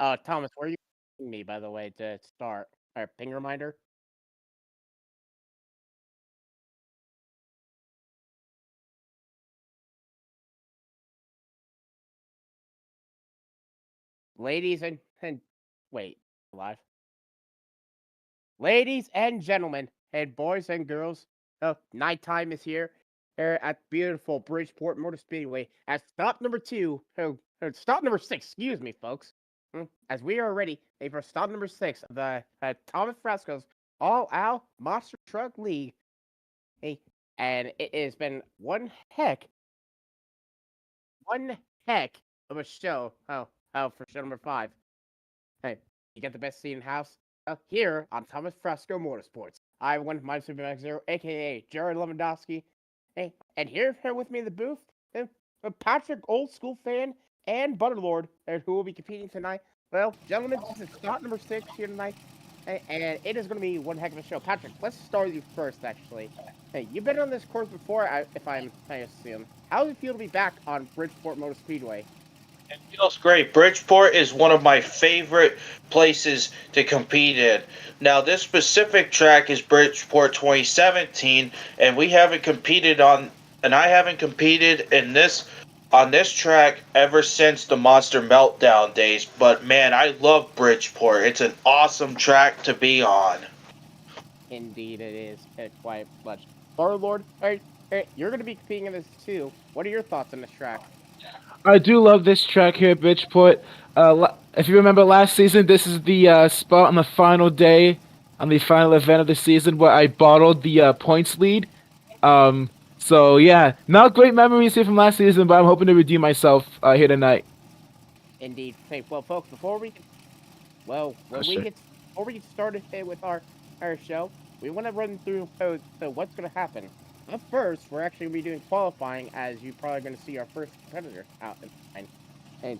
Thomas, where are you pinging me, by the way, to start? Or ping reminder? Ladies and wait, live. Ladies and gentlemen, and boys and girls, nighttime is here at beautiful Bridgeport Motor Speedway at stop number two. Stop number six, excuse me, folks. As we are ready for stop number six of the Thomas Fresco's All Out Monster Truck League. Hey, and it has been one heck of a show. For show number five. Hey, you get the best seat in house here on Thomas Fresco Motorsports. I won my Super Zero, aka Jared Lewandowski. Hey, and here with me in the booth, Patrick, old school fan, and Butterlord, who will be competing tonight. Well, gentlemen, this is start number six here tonight, and it is going to be one heck of a show. Patrick, let's start with you first, actually. Hey, you've been on this course before, if I assume. How does it feel to be back on Bridgeport Motor Speedway? It feels great. Bridgeport is one of my favorite places to compete in. Now, this specific track is Bridgeport 2017, and I haven't competed in this on this track ever since the Monster Meltdown days. But man, I love Bridgeport. It's an awesome track to be on. Indeed, it is quite much. Lord, you're going to be competing in this too. What are your thoughts on this track? I do love this track here at Bridgeport. If you remember last season, this is the spot on the final day, on the final event of the season, where I bottled the points lead. Um, so yeah, not great memories here from last season, but I'm hoping to redeem myself here tonight. Indeed. Hey, well, folks, Sure. before we get started with our show, we want to run through what's going to happen. But first, we're actually going to be doing qualifying, as you're probably going to see our first competitor out in line. And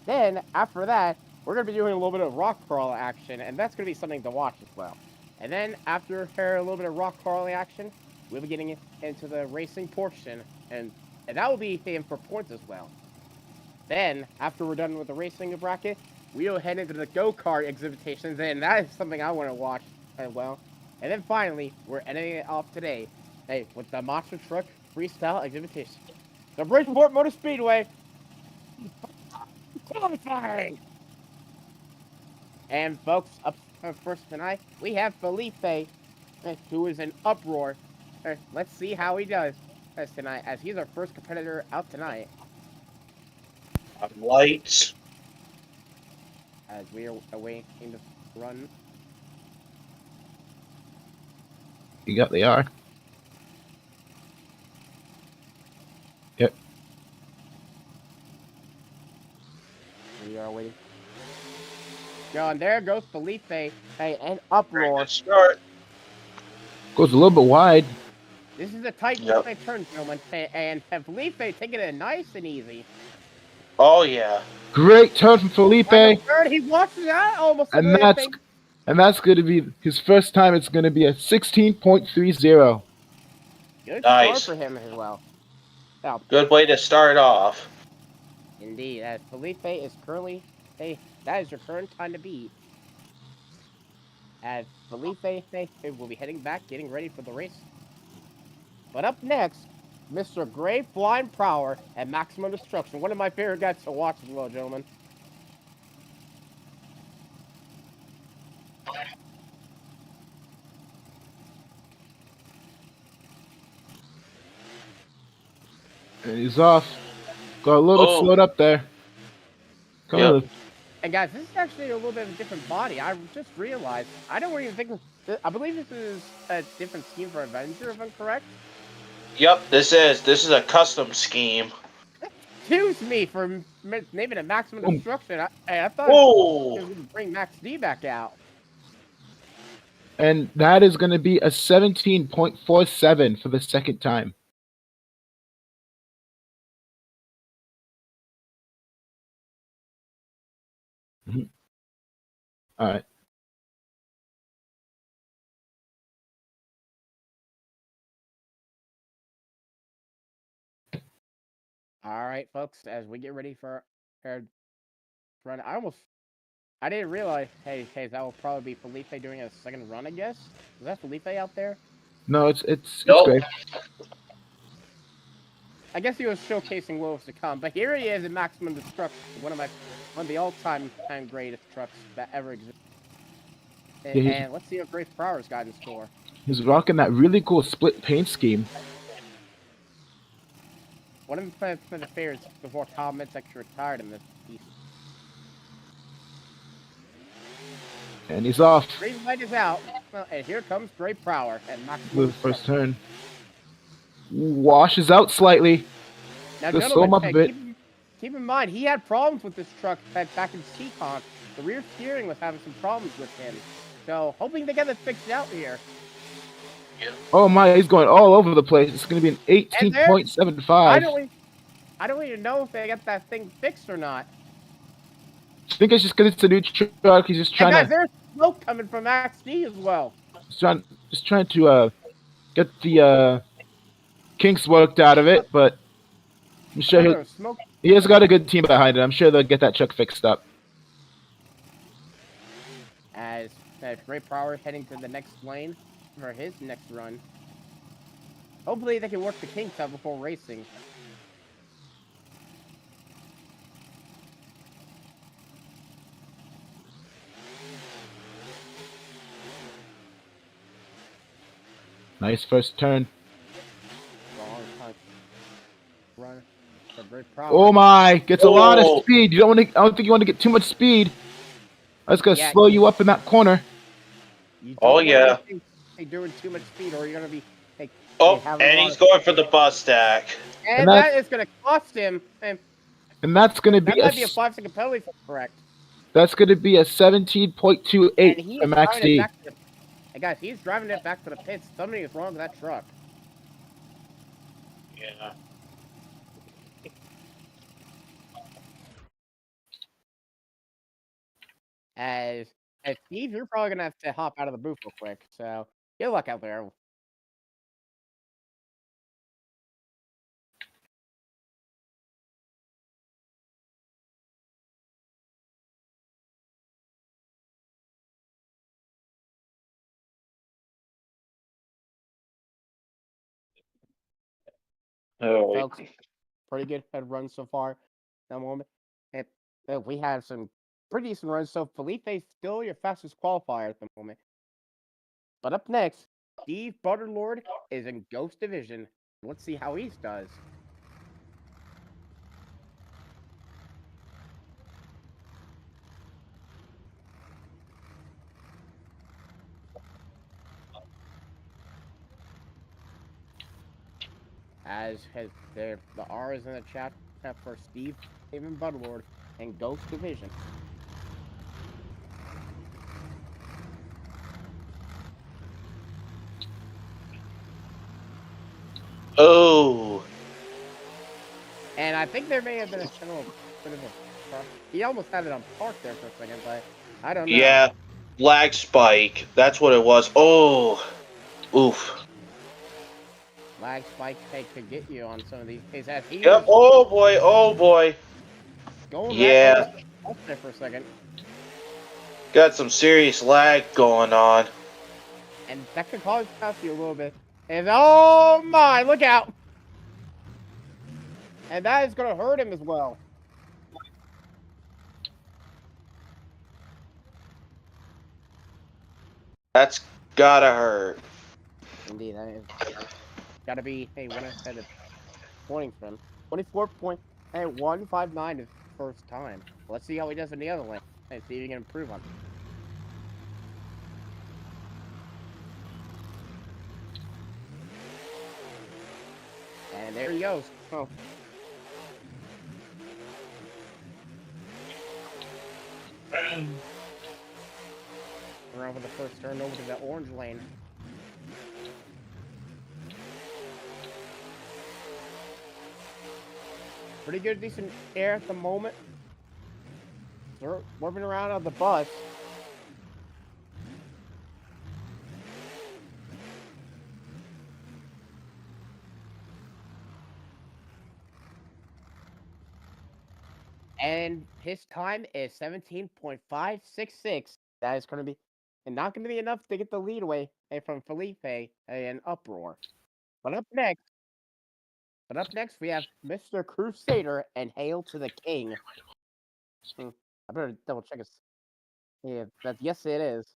then after that, we're going to be doing a little bit of rock crawl action, and that's going to be something to watch as well. And then after a little bit of rock crawling action, we'll be getting into the racing portion, and that will be in for points as well. Then, after we're done with the racing bracket, we'll head into the go-kart exhibitations, and that is something I want to watch as well. And then finally, we're ending it off today, hey, with the monster truck freestyle exhibition. The Bridgeport Motor Speedway qualifying! And folks, up first tonight, we have Felipe, who is in uproar. Let's see how he does tonight, as he's our first competitor out tonight, Lights. as we are awaiting the run. You got the R. Yep. We are waiting. Go, and there goes Felipe, hey, and Great uproar. to start. Goes a little bit wide. This is a tight Yep. turn, gentlemen, and Felipe taking it nice and easy. Oh yeah. Great turn from Felipe, Final turn, he watches that almost a and little that's thing. and that's going to be his first time. It's going to be a 16.30. Good start Nice. for him as well. Now, Good way to start off. indeed, as Felipe is currently, hey, that is your current time to beat. As Felipe, hey, will be heading back, getting ready for the race. But up next, Mr. Gray Flying Prowler and Maximum Destruction. One of my favorite guys to watch as well, gentlemen. And he's off. Got a little bit Oh. slowed up there. Yep. And guys, this is actually a little bit of a different body. I just realized. I don't even think. I believe this is a different scheme for Avenger, if I'm correct. Yep. This is a custom scheme. Excuse me for naming it Maximum Boom. Destruction. I thought it Whoa. was going to bring Max D back out. And that is going to be a 17.47 for the second time. Mhm. All right. All right, folks, as we get ready for our run, I almost I didn't realize. Hey, that will probably be Felipe doing a second run. I guess. Is that Felipe out there? No, it's Nope. great. I guess he was showcasing what was to come, but here he is in Maximum Destruction, one of the all-time greatest trucks that ever existed. Yeah, And let's see what Grace Pryor's got in store. he's rocking that really cool split paint scheme. One of the favorites before Tom Mitz actually retired in this piece. And he's off. Green light is out, and here comes Great Prowler and Maximum The first Destruction. turn. Washes out slightly. Now, Just slow him gentlemen, up a bit. keep in mind, he had problems with this truck back in Seacon. The rear steering was having some problems with him. So, hoping to get it fixed out here. Oh my, he's going all over the place. It's going to be an 18.75. I don't even know if they got that thing fixed or not. I think it's just because it's a new truck. He's just And trying guys, to, there's smoke coming from XD as well. just trying to get the kinks worked out of it. But I'm sure he has got a good team behind it. I'm sure they'll get that truck fixed up. As Great Power heading to the next lane for his next run. Hopefully they can work the kinks out before racing. Nice first turn. Run for Great Power. Oh my, gets a lot of speed. You don't want to. I don't think you want to get too much speed. That's gonna slow you up in that corner. Oh yeah. Hey, doing too much speed, or you're gonna be. Hey, and he's going for the bus stack. And that is gonna cost him. And that's gonna be that might be a 5-second penalty. Correct. That's gonna be a 17.28 from XD. Hey guys, he's driving it back to the pits. Something is wrong with that truck. Yeah. As Steve, you're probably gonna have to hop out of the booth real quick. So good luck out there. Oh, Folks, pretty good head run so far. That moment, and we have some pretty decent runs. So Felipe's still your fastest qualifier at the moment. But up next, Steve Butterlord is in Ghost Division. Let's see how he does. As has the R is in the chat for Steve Even Butterlord and Ghost Division. Oh. And I think there may have been a little bit of a. He almost had it on park there for a second, but I don't know. Yeah, lag spike. That's what it was. Oh. Oof. Lag spike could get you on some of these cases. Yep. Oh boy. Oh boy. Yeah. There for a second. Got some serious lag going on. And that could cause you a little bit. And oh my, look out! And that is going to hurt him as well. That's gotta hurt. Indeed, that is gotta be. Hey, one ahead of pointing for him. 24.159 is first time. Let's see how he does in the other lane and see if he can improve on it. And there he goes. Oh. Around for the first turn over to the orange lane. Pretty good, decent air at the moment. They're warping around on the bus. And his time is 17.566. That is going to be and not going to be enough to get the lead away from Felipe in Uproar. But up next, we have Mr. Crusader and Hail to the King. I better double check his. Yeah, yes, it is.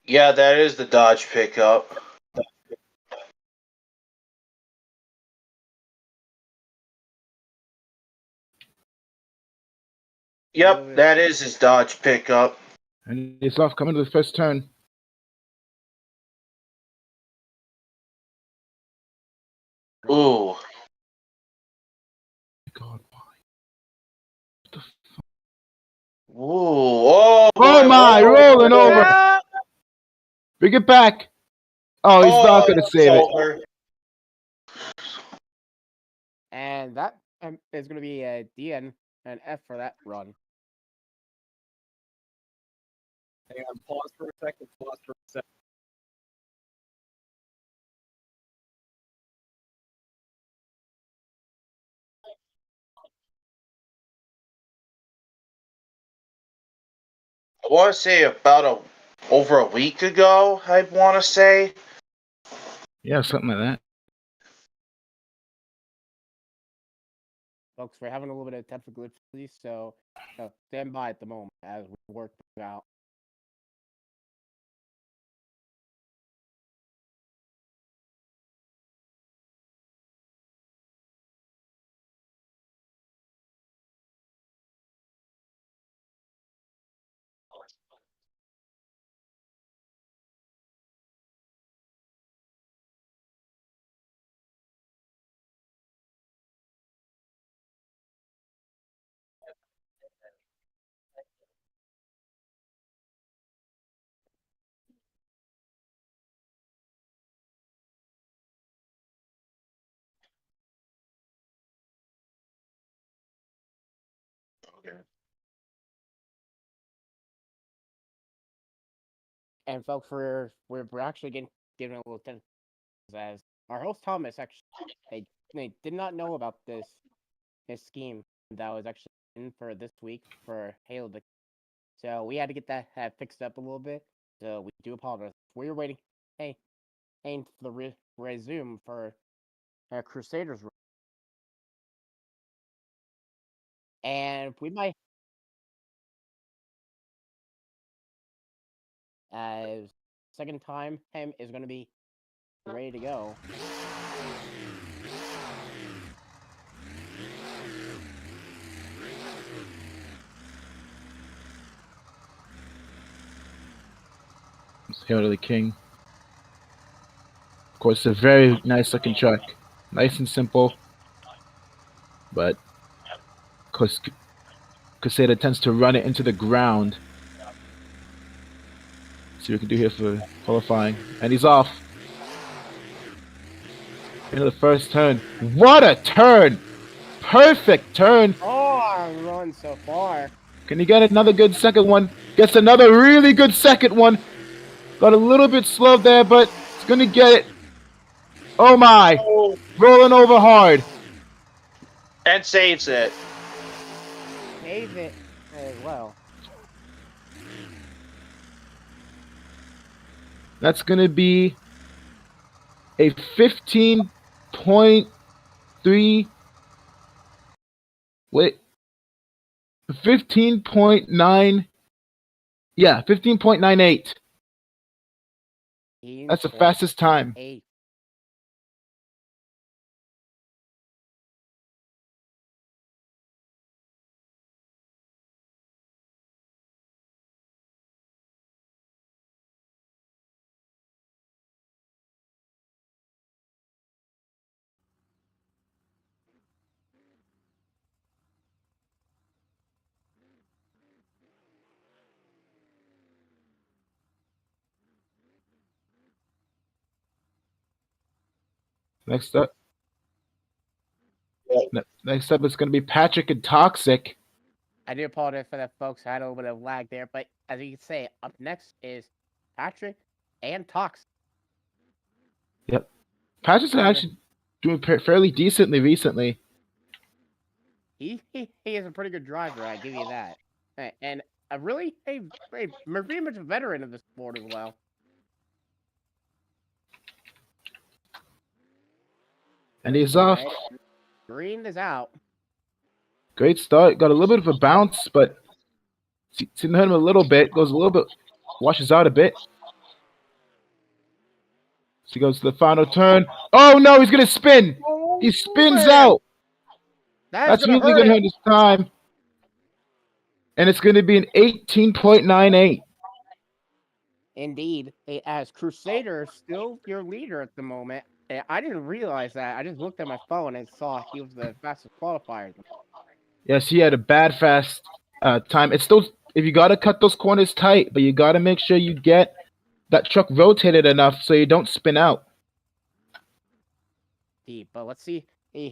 Yeah, that is the Dodge pickup. Yep, that is his Dodge pickup. And he's off coming to the first turn. Ooh. God, why? What the fuck? Ooh. Oh, boy. Oh my, rolling over. Ah! Bring it back. Oh, he's not going to save it. Over. And that is going to be a DN and F for that run. Hang on, pause for a second. I want to say over a week ago, I want to say. Yeah, something like that. Folks, we're having a little bit of technical difficulties, so stand by at the moment as we work things out. Okay. And folks, we're actually getting a little tense as our host Thomas actually they did not know about his scheme that was actually in for this week for Halo. So we had to get that fixed up a little bit. So we do apologize. We were waiting. Hey, aim for the resume for Crusaders, and we might second time him is going to be ready to go. Hail to the King. Of course, a very nice looking truck. Nice and simple. But, of course, Crusader tends to run it into the ground. See what we can do here for qualifying. And he's off. Into the first turn. What a turn! Perfect turn. Oh, run so far. Can he get another good second one? Gets another really good second one. Got a little bit slow there, but it's going to get it. Oh my. Rolling over hard. And saves it. Save it as well. That's going to be a 15.3. Wait. 15.9. Yeah, 15.98. That's the fastest time. 8. Next up. Next up, it's going to be Patrick and Toxic. I do apologize for that, folks. I had a little bit of lag there, but as you can say, up next is Patrick and Tox. Yep. Patrick's actually doing fairly decently recently. He is a pretty good driver. I give you that, and a really pretty much a veteran of the sport as well. And he's off. Red, green is out. Great start. Got a little bit of a bounce, but seemed to hit him a little bit. Goes a little bit, washes out a bit. So he goes to the final turn. Oh no, he's gonna spin. He spins out. That's really gonna hurt his time. And it's gonna be an 18.98. Indeed, as Crusader still your leader at the moment. I didn't realize that. I just looked at my phone and saw he was the fastest qualifier. Yes, he had a bad fast time. It's still, if you gotta cut those corners tight, but you gotta make sure you get that truck rotated enough so you don't spin out. But let's see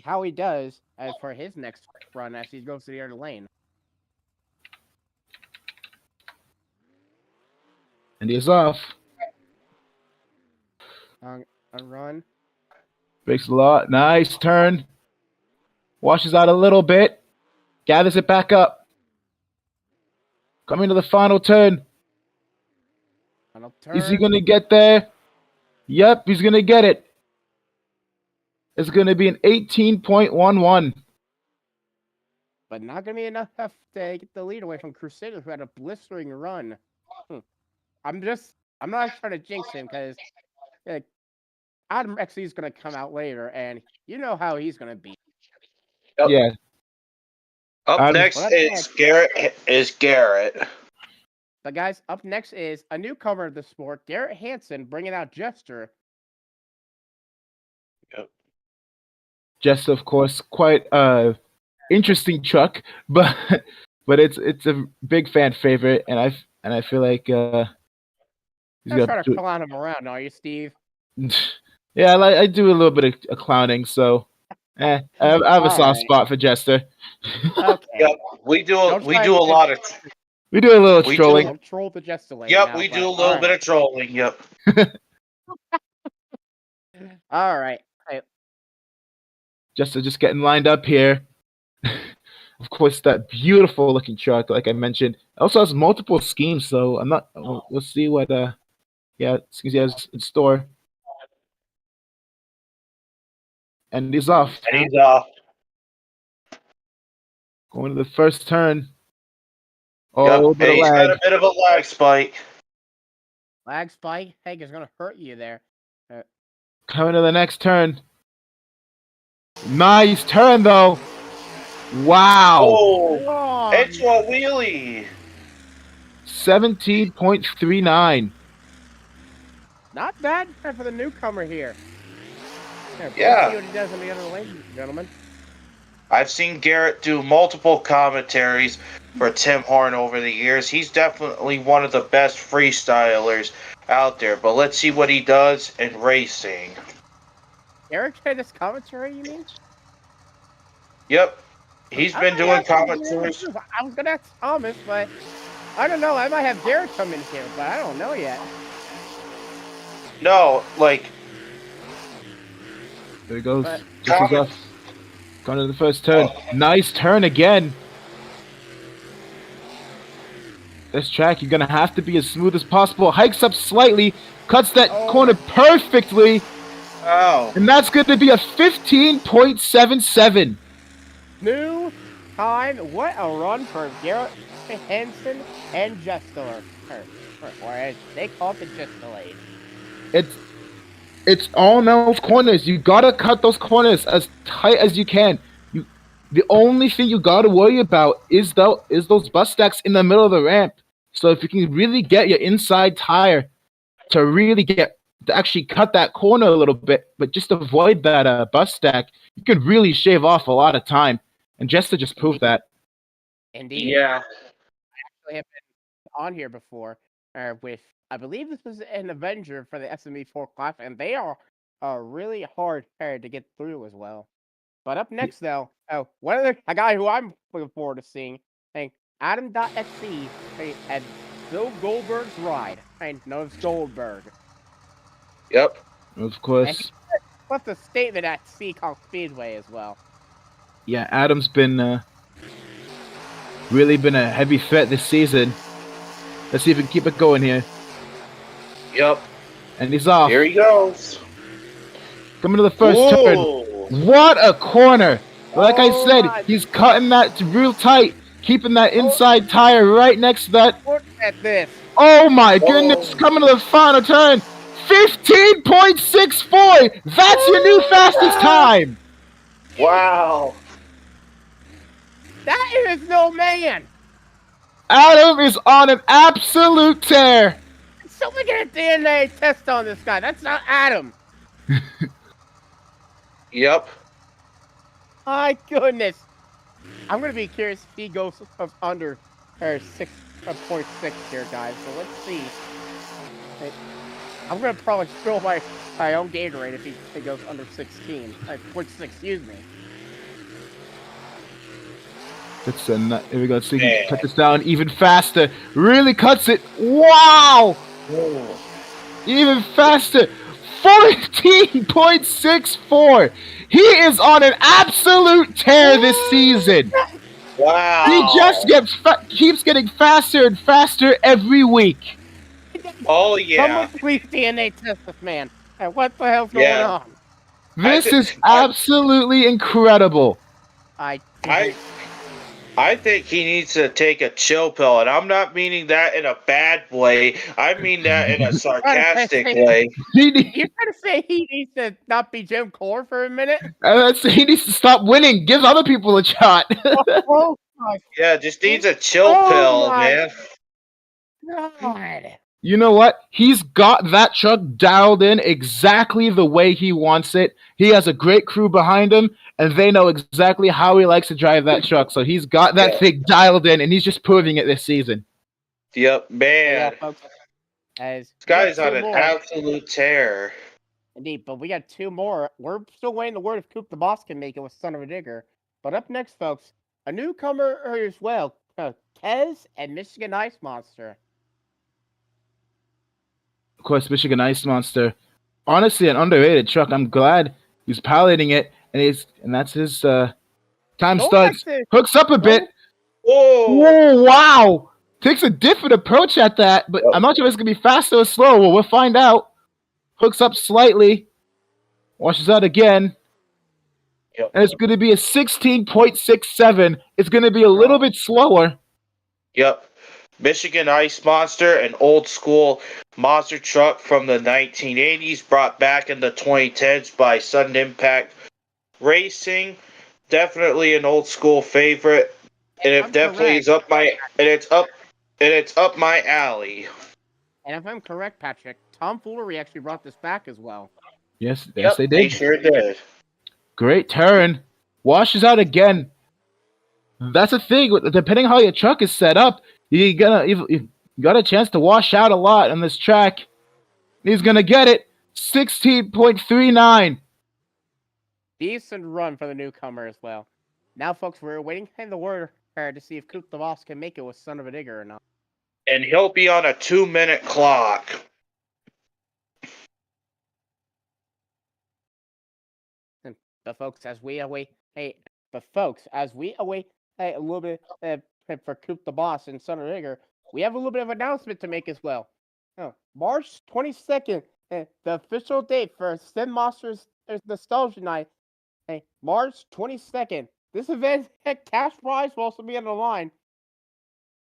how he does as for his next run as he goes to the other lane. And he's off. A run. Breaks a lot. Nice turn. Washes out a little bit. Gathers it back up. Coming to the final turn. Final turn. Is he going to get there? Yep, he's going to get it. It's going to be an 18.11. But not going to be enough to get the lead away from Crusader, who had a blistering run. I'm not trying to jinx him because Adam XC is going to come out later, and you know how he's going to be. Yep. Yeah. Up next is Garrett. But guys, up next is a newcomer of the sport, Garrett Hansen, bringing out Jester. Yep. Jester, of course, quite interesting truck, but it's a big fan favorite, and I feel like he's You're trying to clown him around, are you, Steve? Yeah, I do a little bit of clowning, so I have a soft spot for Jester. Okay. Yep, we do a lot of. We do a little trolling. Troll the Jester lane. Yep, now, we do a little bit of trolling. Yep. All right. Jester just getting lined up here. Of course, that beautiful looking truck, like I mentioned, also has multiple schemes. So I'm not. We'll see what he has in store. And he's off. Going to the first turn. Oh, yep. He's got a bit of a lag spike. Lag spike? Hey, it's going to hurt you there. Coming to the next turn. Nice turn, though. Wow. Oh, it's a wheelie. 17.39. Not bad for the newcomer here. Yeah. See what he does in the other lane, gentlemen. I've seen Garrett do multiple commentaries for Tim Horn over the years. He's definitely one of the best freestylers out there. But let's see what he does in racing. Eric had this commentary, you mean? Yep. He's been doing commentaries. I was going to ask Thomas, but I don't know. I might have Garrett come in here, but I don't know yet. No, like... There he goes. Going to the first turn. Oh. Nice turn again. This track, you're going to have to be as smooth as possible. Hikes up slightly. Cuts that corner perfectly. Oh. And that's going to be a 15.77. New time. What a run for Garrett Hansen and Jester. Or as they call it, the Jester lane. It's all those corners. You gotta cut those corners as tight as you can. The only thing you gotta worry about is those bus stacks in the middle of the ramp. So if you can really get your inside tire to actually cut that corner a little bit, but just avoid that bus stack, you can really shave off a lot of time. And Jester just proved that. Indeed. Yeah. I actually have been on here before with, I believe this was an Avenger for the SME4 class, and they are really hard to get through as well. But up next, though, a guy who I'm looking forward to seeing, and Adam.sc and Bill Goldberg's ride. I know it's Goldberg. Yep. Of And course. he left a statement at Seacock Speedway as well. Yeah, Adam's been really been a heavy threat this season. Let's see if we can keep it going here. Yep. And he's off. Here he goes. Coming to the first turn. Ooh. What a corner! Like I Oh said, my he's cutting that real tight, keeping that inside tire right next to that. Look at this. Oh my goodness! Coming to the final turn. 15.64! That's your new fastest time! Wow. That is no man. Adam is on an absolute tear. Someone get a DNA test on this guy. That's not Adam. Yep. My goodness. I'm going to be curious if he goes under 6.6 here, guys. So let's see. I'm going to probably spill my own Gatorade if he goes under 16. 0.6, excuse me. That's a nut. Here we go. So we can cut this down even faster. Really cuts it. Wow! Even faster. 14.64. He is on an absolute tear this season. Wow. He just keeps getting faster and faster every week. Oh yeah. Someone please DNA test this man. Hey, what the hell's going Yeah. on? This is absolutely incredible. I think he needs to take a chill pill, and I'm not meaning that in a bad way. I mean that in a sarcastic way. He You're trying to say he needs to not be Jim Core for a minute? he needs to stop winning. Give other people a shot. Oh my Yeah, just needs a chill Oh pill, my man. God. You know what? He's got that truck dialed in exactly the way he wants it. He has a great crew behind him, and they know exactly how he likes to drive that truck. So he's got that thing dialed in, and he's just proving it this season. Yep, man. Yeah, folks. This guy's on an absolute tear. Indeed, but we got two more. We're still waiting the word if Coop the Boss can make it with Son of a Digger. But up next, folks, a newcomer as well, Kez and Michigan Ice Monster. Of course, Michigan Ice Monster. Honestly, an underrated truck. I'm glad he's piloting it, and that's his time starts. Hooks up a bit. Whoa, wow! Takes a different approach at that, but I'm not sure if it's gonna be faster or slow. Well, we'll find out. Hooks up slightly, washes out again, and it's gonna be a 16.67. It's gonna be a little bit slower. Yep. Michigan Ice Monster, an old school monster truck from the 1980s, brought back in the 2010s by Sudden Impact Racing. Definitely an old school favorite, and it definitely is up my it's up my alley. And if I'm correct, Patrick, Tom Foolery actually brought this back as well. Yes, they did. They sure did. Great turn, washes out again. That's the thing. Depending on how your truck is set up, you got a chance to wash out a lot on this track. He's gonna get it. 16.39. Decent run for the newcomer as well. Now, folks, we're waiting for the word to see if Coop the Boss can make it with Son of a Digger or not. And he'll be on a 2-minute clock. But folks, as we await a little bit for Coop the Boss and Son of a Digger, we have a little bit of announcement to make as well. March 22nd, the official date for Sim Monsters Nostalgia Night. March 22nd. This event cash prize will also be on the line.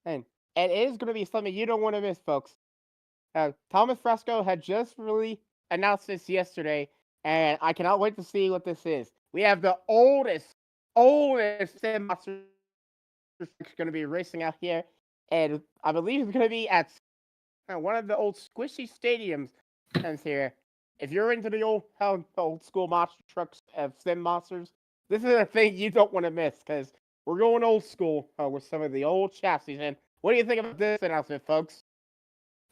And it is going to be something you don't want to miss, folks. Thomas Fresco had just really announced this yesterday, and I cannot wait to see what this is. We have the oldest Sim Monsters going to be racing out here, and I believe it's going to be at one of the old squishy stadiums here. If you're into the old school monster trucks of Sim Monsters, this is a thing you don't want to miss, because we're going old school with some of the old chassis. And what do you think about this announcement, folks?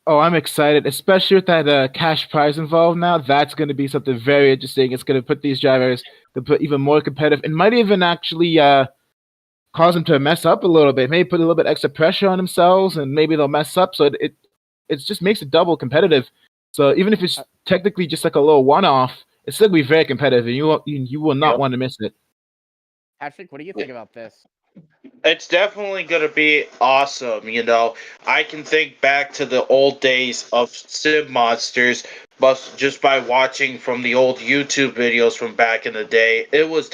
Oh, I'm excited, especially with that cash prize involved now. That's going to be something very interesting. It's going to put these drivers to put even more competitive, and might even actually cause them to mess up a little bit. Maybe put a little bit extra pressure on themselves, and maybe they'll mess up. So it just makes it double competitive. So even if it's technically just like a little one-off, it's still gonna be very competitive, and you will not Yep. want to miss it. Patrick, what do you think about this? It's definitely going to be awesome. You know, I can think back to the old days of Sim Monsters, but just by watching from the old YouTube videos from back in the day, it's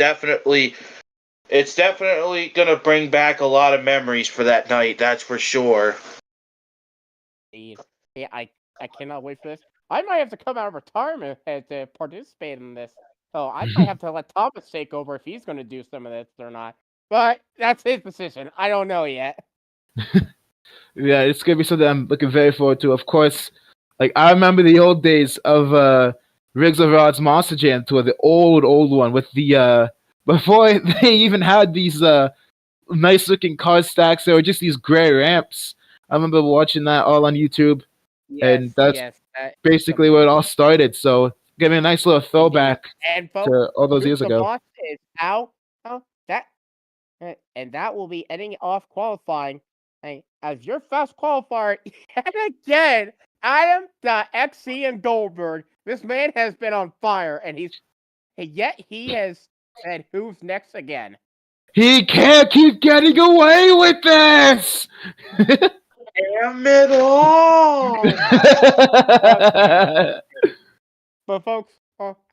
definitely going to bring back a lot of memories for that night. That's for sure. Yeah, I cannot wait for this. I might have to come out of retirement to participate in this. So I might have to let Thomas take over if he's going to do some of this or not. But that's his decision. I don't know yet. Yeah, it's gonna be something I'm looking very forward to. Of course, like I remember the old days of Riggs of Rod's Monster Jam tour, the old one with the before they even had these nice looking card stacks. There were just these gray ramps. I remember watching that all on YouTube, and that's basically where it all started. So give me a nice little throwback And folks, to all those Group years of ago. Boss is out. And that will be ending off qualifying. Hey, as your fast qualifier yet again, Adam the XC and Goldberg. This man has been on fire, and yet he has said who's next again. He can't keep getting away with this. Damn it all! But folks,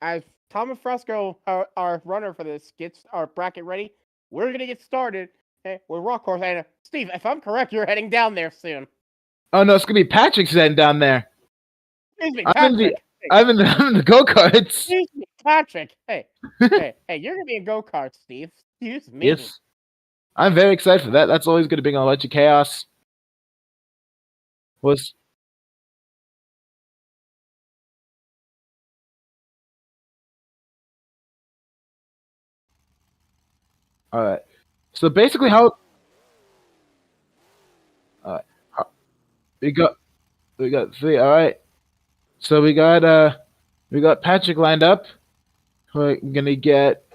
as Thomas Fresco, our runner for this, gets our bracket ready, we're gonna get started with Rock Horse. And Steve, if I'm correct, you're heading down there soon. Oh no, it's gonna be Patrick's heading down there. Excuse me, I'm Patrick. in the go-karts. Excuse me, Patrick. Hey, you're gonna be in go-karts, Steve. Excuse me. Yes. I'm very excited for that. That's always gonna bring a bunch of chaos. Was alright. So basically how alright. We got three, alright. So we got Patrick lined up. We're gonna get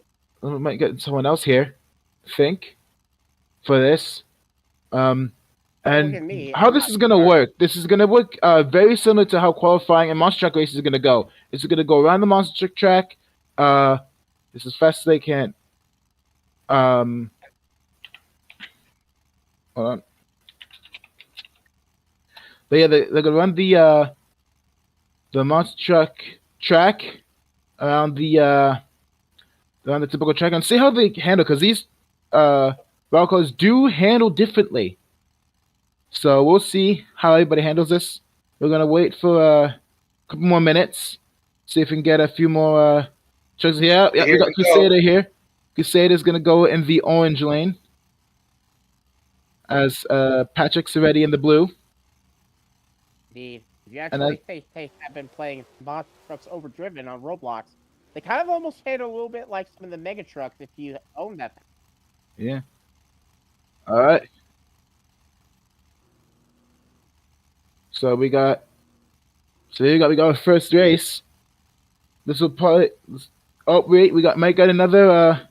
we might get someone else here, I think, for this. Look at And me. how I'm this not is gonna sure. work? This is gonna work very similar to how qualifying and monster truck races is gonna go. It's gonna go around the monster truck track, just as fast as they can. Hold on. But yeah, they're gonna run the monster truck track around the typical track and see how they handle, because these route cars do handle differently. So we'll see how everybody handles this. We're gonna wait for a couple more minutes, see if we can get a few more trucks here. Yeah, we got Crusader here. Crusader's gonna go in the orange lane, as Patrick's already in the blue. Indeed. If you actually have been playing monster trucks overdriven on Roblox, they kind of almost handle a little bit like some of the mega trucks if you own that. Yeah. All right. So we got our first race. This will probably. Oh wait, might got another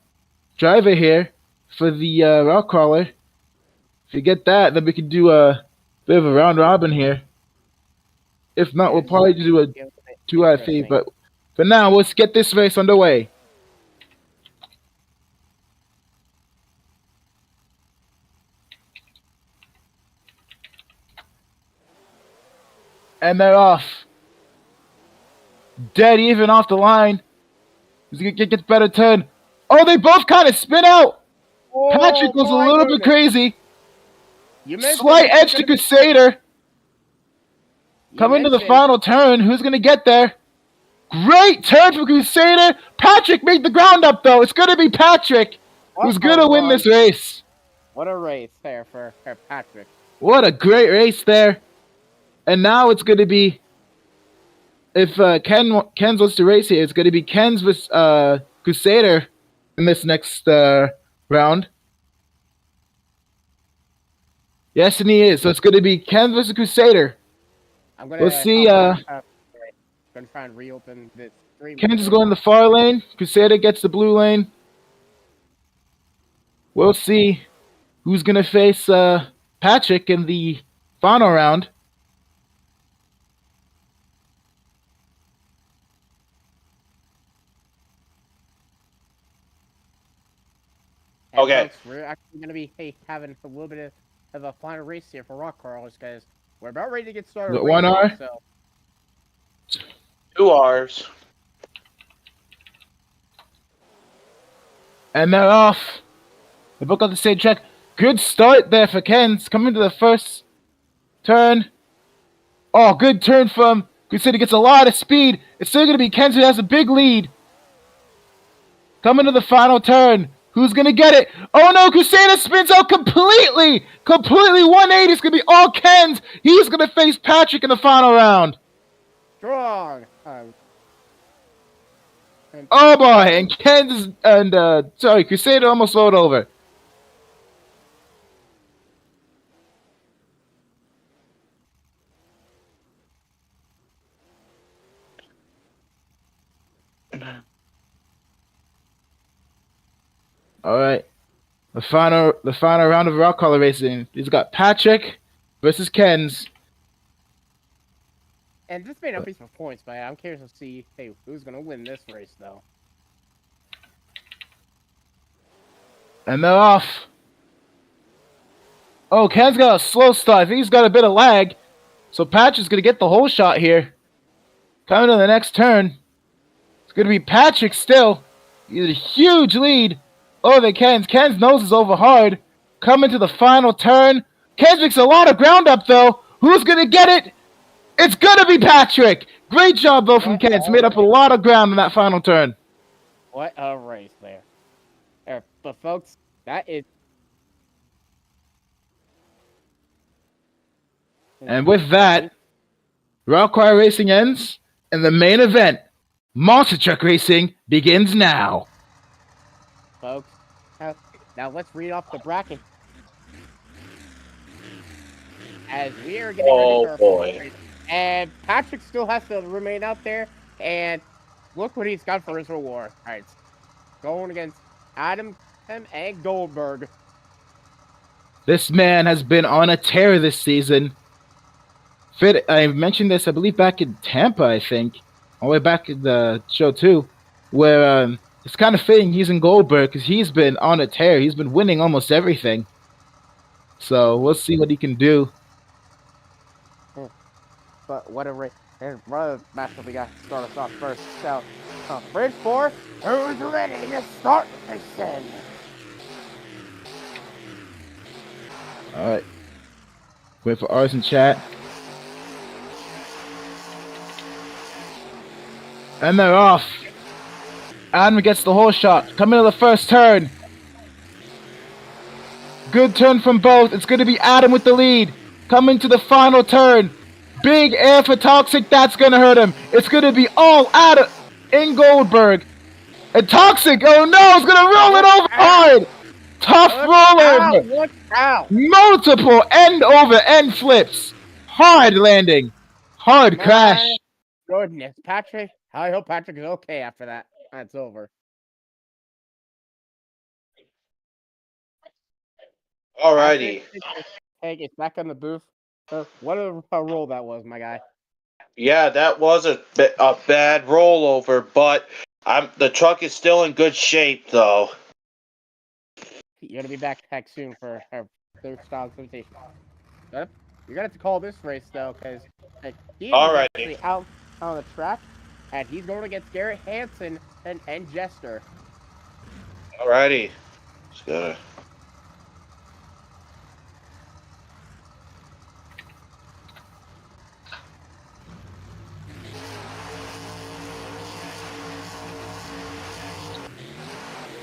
driver here for the rock crawler. If you get that, then we can do a bit of a round robin here. If not, we'll probably do a 2 out of 3. But for now, let's get this race underway. And they're off. Dead even off the line. He's gonna get better turn. Oh, they both kind of spin out. Patrick was a little bit crazy. Slight edge to Crusader. Coming to the final turn. Who's gonna get there? Great turn for Crusader. Patrick made the ground up though. It's gonna be Patrick who's gonna win this race. What a race there for Patrick. What a great race there. And now it's gonna be, if Ken wants to race here, it's gonna be Ken's versus Crusader in this next round. Yes, and he is. So it's gonna be Ken versus Crusader. Let's see. I'm gonna try and reopen this stream. Ken's is going the far lane. Crusader gets the blue lane. We'll see who's gonna face Patrick in the final round. And Okay. folks, we're actually going to be having a little bit of a final race here for rock crawlers, guys. We're about ready to get started. With 1 hour? So 2 hours. And they're off. They both got the same track. Good start there for Ken's. Coming to the first turn. Oh, good turn from Crusader. Gets a lot of speed. It's still going to be Ken's who has a big lead. Coming to the final turn. Who's going to get it? Oh no, Crusader spins out completely. Completely 180. It's going to be all Ken's. He's going to face Patrick in the final round. strong. Oh boy, and Ken's and Crusader almost rolled over. All right, the final round of rock collar racing. He's got Patrick versus Ken's. And this may not be for points, but I'm curious to see who's going to win this race, though. And they're off. Oh, Ken's got a slow start. I think he's got a bit of lag. So Patrick's going to get the whole shot here. Coming to the next turn. It's going to be Patrick still. He's a huge lead over Ken's. Ken's nose is over hard. Coming to the final turn. Ken's makes a lot of ground up, though. Who's going to get it? It's going to be Patrick. Great job, though, from Ken's. Made up a lot of ground in that final turn. What a race there. But, folks, that is... And with that, Rock Car Racing ends, and the main event, Monster Truck Racing, begins now. Folks, now let's read off the bracket. As we are getting ready for our boy. race. And Patrick still has to remain out there, and look what he's got for his reward. All right, going against Adam and Goldberg. This man has been on a tear this season. I mentioned this, I believe, back in Tampa, I think. All the way back in the show, too. Where it's kind of fitting he's in Goldberg because he's been on a tear. He's been winning almost everything. So we'll see what he can do. But what a race. And brother matchup we got to start us off first. So, Bridgeport, who's ready to start racing? Alright. Wait for ours in chat. And they're off. Adam gets the whole shot. Coming to the first turn. Good turn from both. It's going to be Adam with the lead. Coming to the final turn. Big air for Toxic. That's going to hurt him. It's going to be all Adam in Goldberg. And Toxic, oh no, is going to roll it over hard. Tough rollover. Look out. Multiple end-over-end flips. Hard landing. Hard crash. Goodness, Patrick. I hope Patrick is okay after that. That's over. Alrighty. Hey, it's back on the booth. What a roll that was, my guy. Yeah, that was a bad rollover, but the truck is still in good shape, though. You're gonna be back soon for our third style presentation. You're gonna have to call this race though, because he is actually out on the track, and he's going against Garrett Hansen and Jester. Alrighty. Just gotta...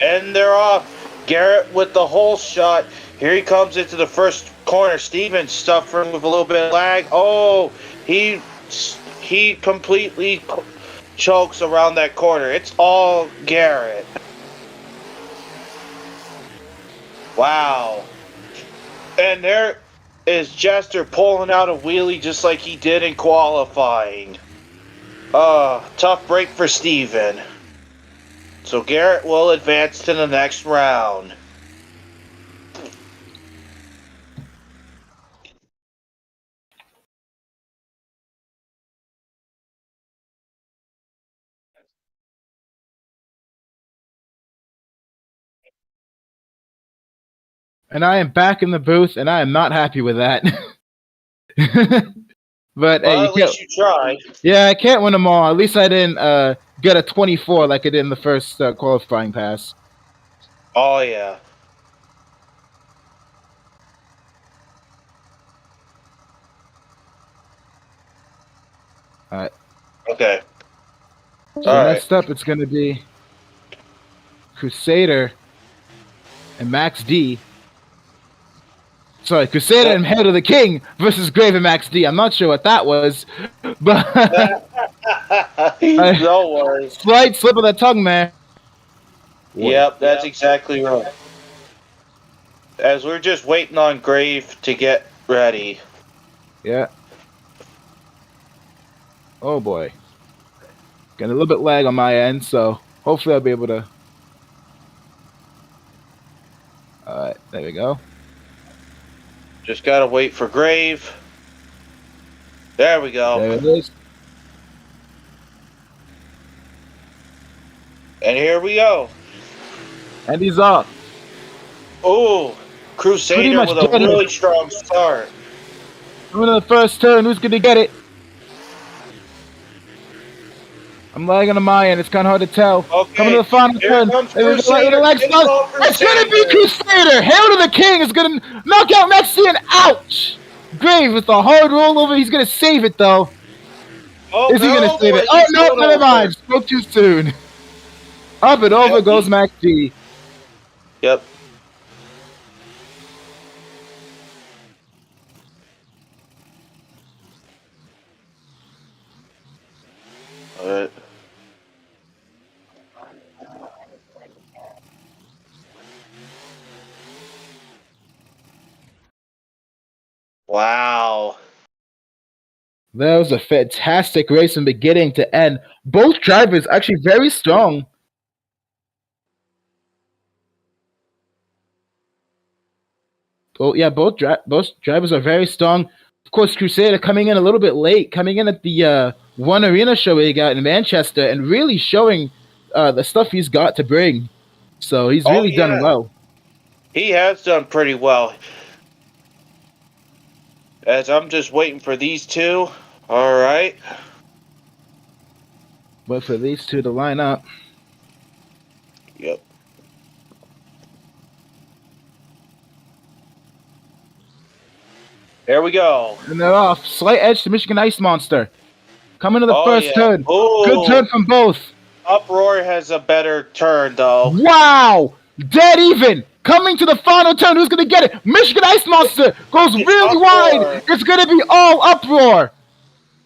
And they're off. Garrett with the whole shot. Here he comes into the first corner. Steven suffering with a little bit of lag. Oh, he completely chokes around that corner. It's all Garrett. Wow. And there is Jester pulling out a wheelie just like he did in qualifying. Tough break for Steven. So Garrett will advance to the next round. And I am back in the booth, and I am not happy with that. But Well, hey, at least you tried. yeah, I can't win them all. At least I didn't get a 24 like I did in the first qualifying pass. Oh yeah. All right. Okay. So All next up, it's gonna be Crusader and Max D. Sorry, Crusader and Head of the King versus Grave and Max D. I'm not sure what that was, but No worries. slight slip of the tongue there. Yep, that's exactly right. As we're just waiting on Grave to get ready. Yeah. Oh boy. Getting a little bit lag on my end, so hopefully I'll be able to. Alright, there we go. Just gotta wait for Grave. There we go. There it is. And here we go. And he's off. Ooh, Pretty Crusader much with a dead. really strong start. Coming to the first turn, who's gonna get it? I'm lagging on my end, it's kinda hard to tell. Okay, Coming to the final here turn. comes There we go, Crusader. the legs It's down. all It's gonna be Crusader. Crusader! Hail to the King is gonna knock out Maxi and ouch! Grave with the hard rollover, he's gonna save it though. Oh, Is he gonna save it? he's Oh no, going never over. mind. Spoke too soon. Up and over Yep, goes Max D. Yep. Alright. Wow. That was a fantastic race from beginning to end. Both drivers actually very strong. Oh yeah, both drivers are very strong. Of course, Crusader coming in a little bit late, coming in at the one arena show he got in Manchester, and really showing the stuff he's got to bring. So he's Oh, really done yeah. well. He has done pretty well. As I'm just waiting for these two. Alright. But for these two to line up, Yep. There we go. and they're off. Slight edge to Michigan Ice Monster. Coming to the Oh, first yeah. turn. Ooh. Good turn from both. Uproar has a better turn, though. Wow! Dead even! Coming to the final turn, who's gonna get it? Michigan Ice Monster goes It's really Uproar. wide! It's gonna be all Uproar!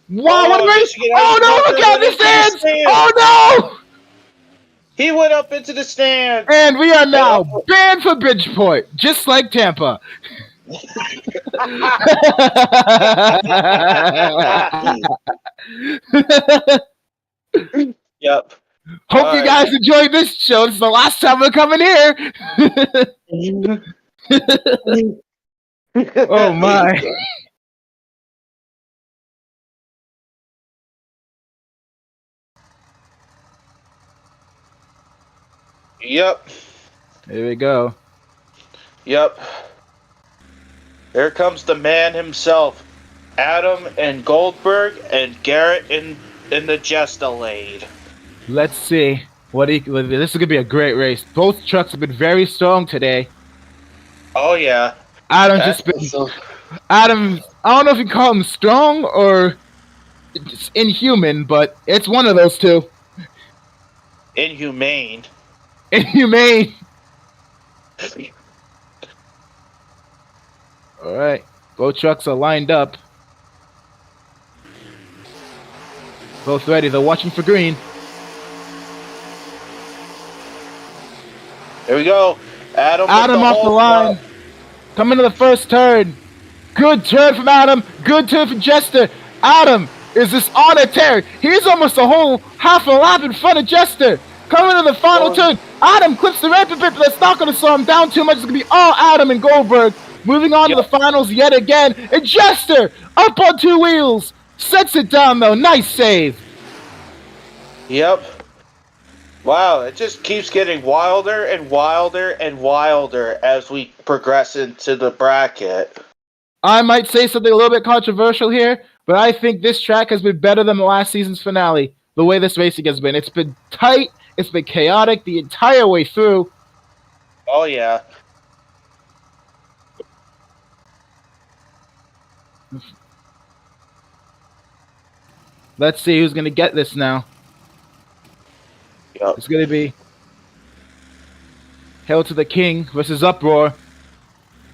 Wow, what a race! Michigan Ice Oh no, Monster look out went the into the stands! stands. Oh no! He went up into the stands. And we are now banned for Bridgeport, just like Tampa. Yep. Hope you guys enjoyed this show. This is the last time we're coming here. Oh my. Yep. Here we go. Yep. Here comes the man himself. Adam and Goldberg and Garrett in the Jestalade. Let's see. This is gonna be a great race. Both trucks have been very strong today. Oh yeah. Adam Adam, I don't know if you call him strong or it's inhuman, but it's one of those two. Inhumane. Inhumane. All right, both trucks are lined up. Both ready. They're watching for green. Here we go. Adam Off the line. Coming to the first turn. Good turn from Adam. Good turn from Jester. Adam is this on a tear. He's almost a whole half a lap in front of Jester. Coming to the final turn. Adam clips the ramp a bit, but that's not going to slow him down too much. It's going to be all Adam and Goldberg. Moving on to the finals yet again. And Jester up on two wheels. Sets it down, though. Nice save. Yep. Wow, it just keeps getting wilder and wilder and wilder as we progress into the bracket. I might say something a little bit controversial here, but I think this track has been better than the last season's finale. The way this racing has been, it's been tight, it's been chaotic the entire way through. Oh yeah. Let's see who's gonna get this now. Yep. It's gonna be Hail to the King versus Uproar.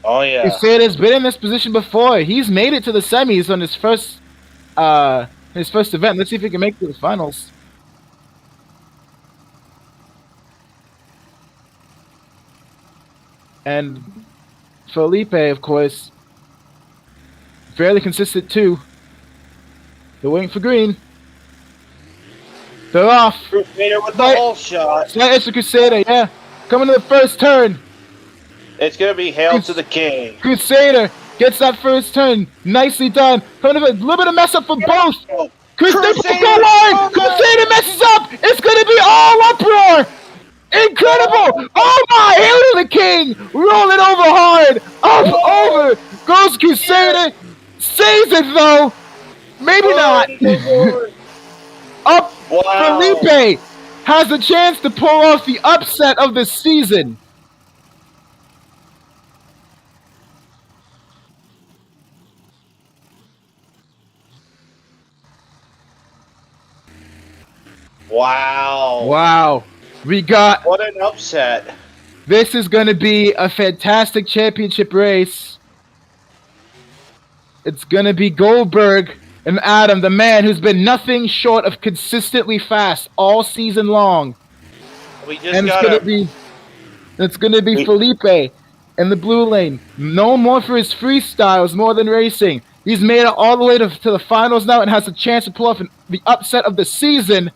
Oh yeah. Crusader's been in this position before. He's made it to the semis on his first event. Let's see if he can make it to the finals. And Felipe, of course, fairly consistent too. They're waiting for green. They're off. Crusader with the Right. whole shot. Slight edge to Crusader, yeah. Coming to the first turn. It's gonna be Hail to the King. Crusader gets that first turn. Nicely done. Kind of a little bit of mess up for both. Crusader go line. Crusader messes up. It's gonna be all Uproar. Incredible! Oh my! Hail to the King! Rolling over hard! Up, over! Goes Crusader! Saves it though! Maybe not! Up! Wow. Felipe has a chance to pull off the upset of the season! Wow. Wow! We got... What an upset. This is gonna be a fantastic championship race. It's gonna be Goldberg and Adam, the man who's been nothing short of consistently fast all season long. We just And it's gonna be Felipe in the blue lane. Known more for his freestyles more than racing. He's made it all the way to the finals now and has a chance to pull off the upset of the season.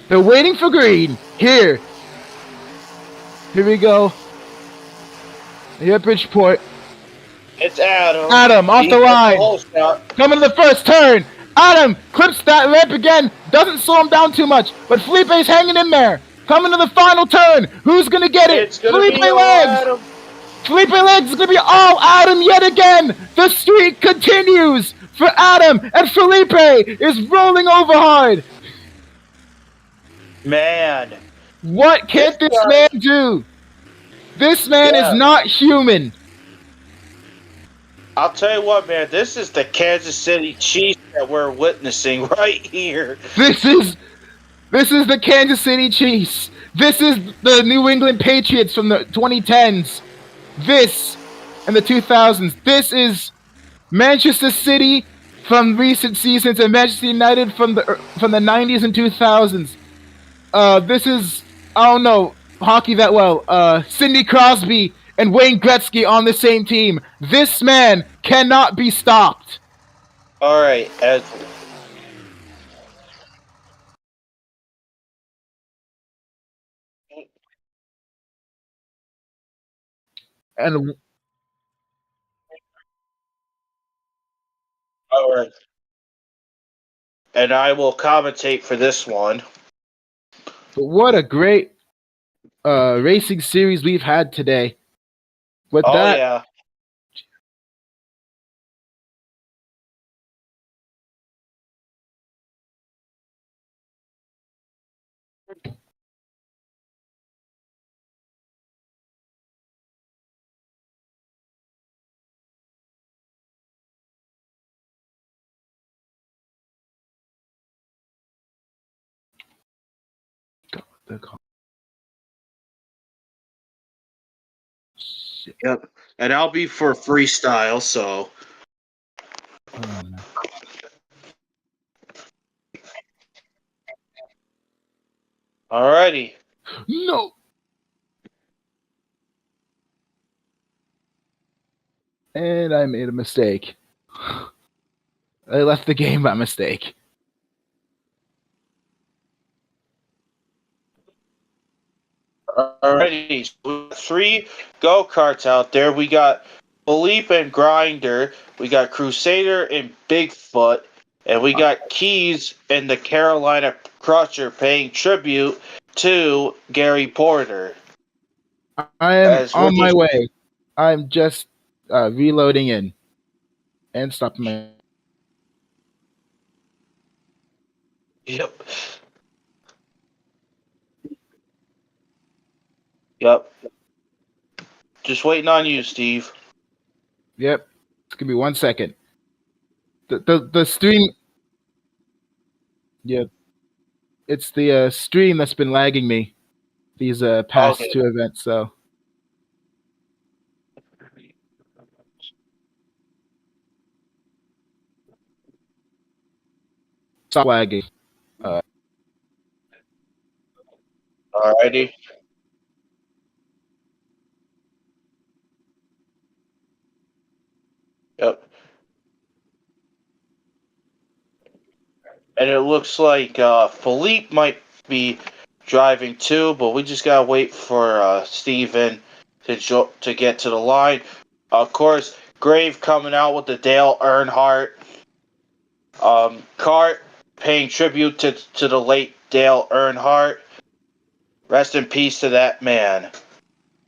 They're waiting for green. Here we go. Here at Bridgeport. It's Adam. Adam off the line. Coming to the first turn. Adam clips that lip again. Doesn't slow him down too much. But Felipe's hanging in there. Coming to the final turn. Who's going to get it? Felipe Legs. Felipe Legs is going to be all Adam yet again. The streak continues for Adam. And Felipe is rolling over hard. Man. What can't this man do? This man is not human. I'll tell you what, man. This is the Kansas City Chiefs that we're witnessing right here. This is the Kansas City Chiefs. This is the New England Patriots from the 2010s. This and the 2000s. This is Manchester City from recent seasons and Manchester United from the 90s and 2000s. This is, I don't know hockey that well. Sidney Crosby and Wayne Gretzky on the same team. This man cannot be stopped. All right, And all right. And I will commentate for this one. what a great racing series we've had today. With Oh that, yeah. Yep. And I'll be for freestyle, so. Alrighty. No. And I made a mistake. I left the game by mistake. Alrighty. So we got 3 go-karts out there. We got Philippe and Grinder. We got Crusader and Bigfoot. And we got Keys and the Carolina Crusher paying tribute to Gary Porter. I am As we're on my just way. I'm just reloading in and stopping my. Yep. Yep. Just waiting on you, Steve. Yep. Give me 1 second. The stream. Yep. It's the stream that's been lagging me these past Okay. 2 events. So stop lagging. Alrighty. Yep. And it looks like Philippe might be driving too, but we just gotta wait for Steven to get to the line. Of course, Grave coming out with the Dale Earnhardt cart, paying tribute to the late Dale Earnhardt. Rest in peace to that man.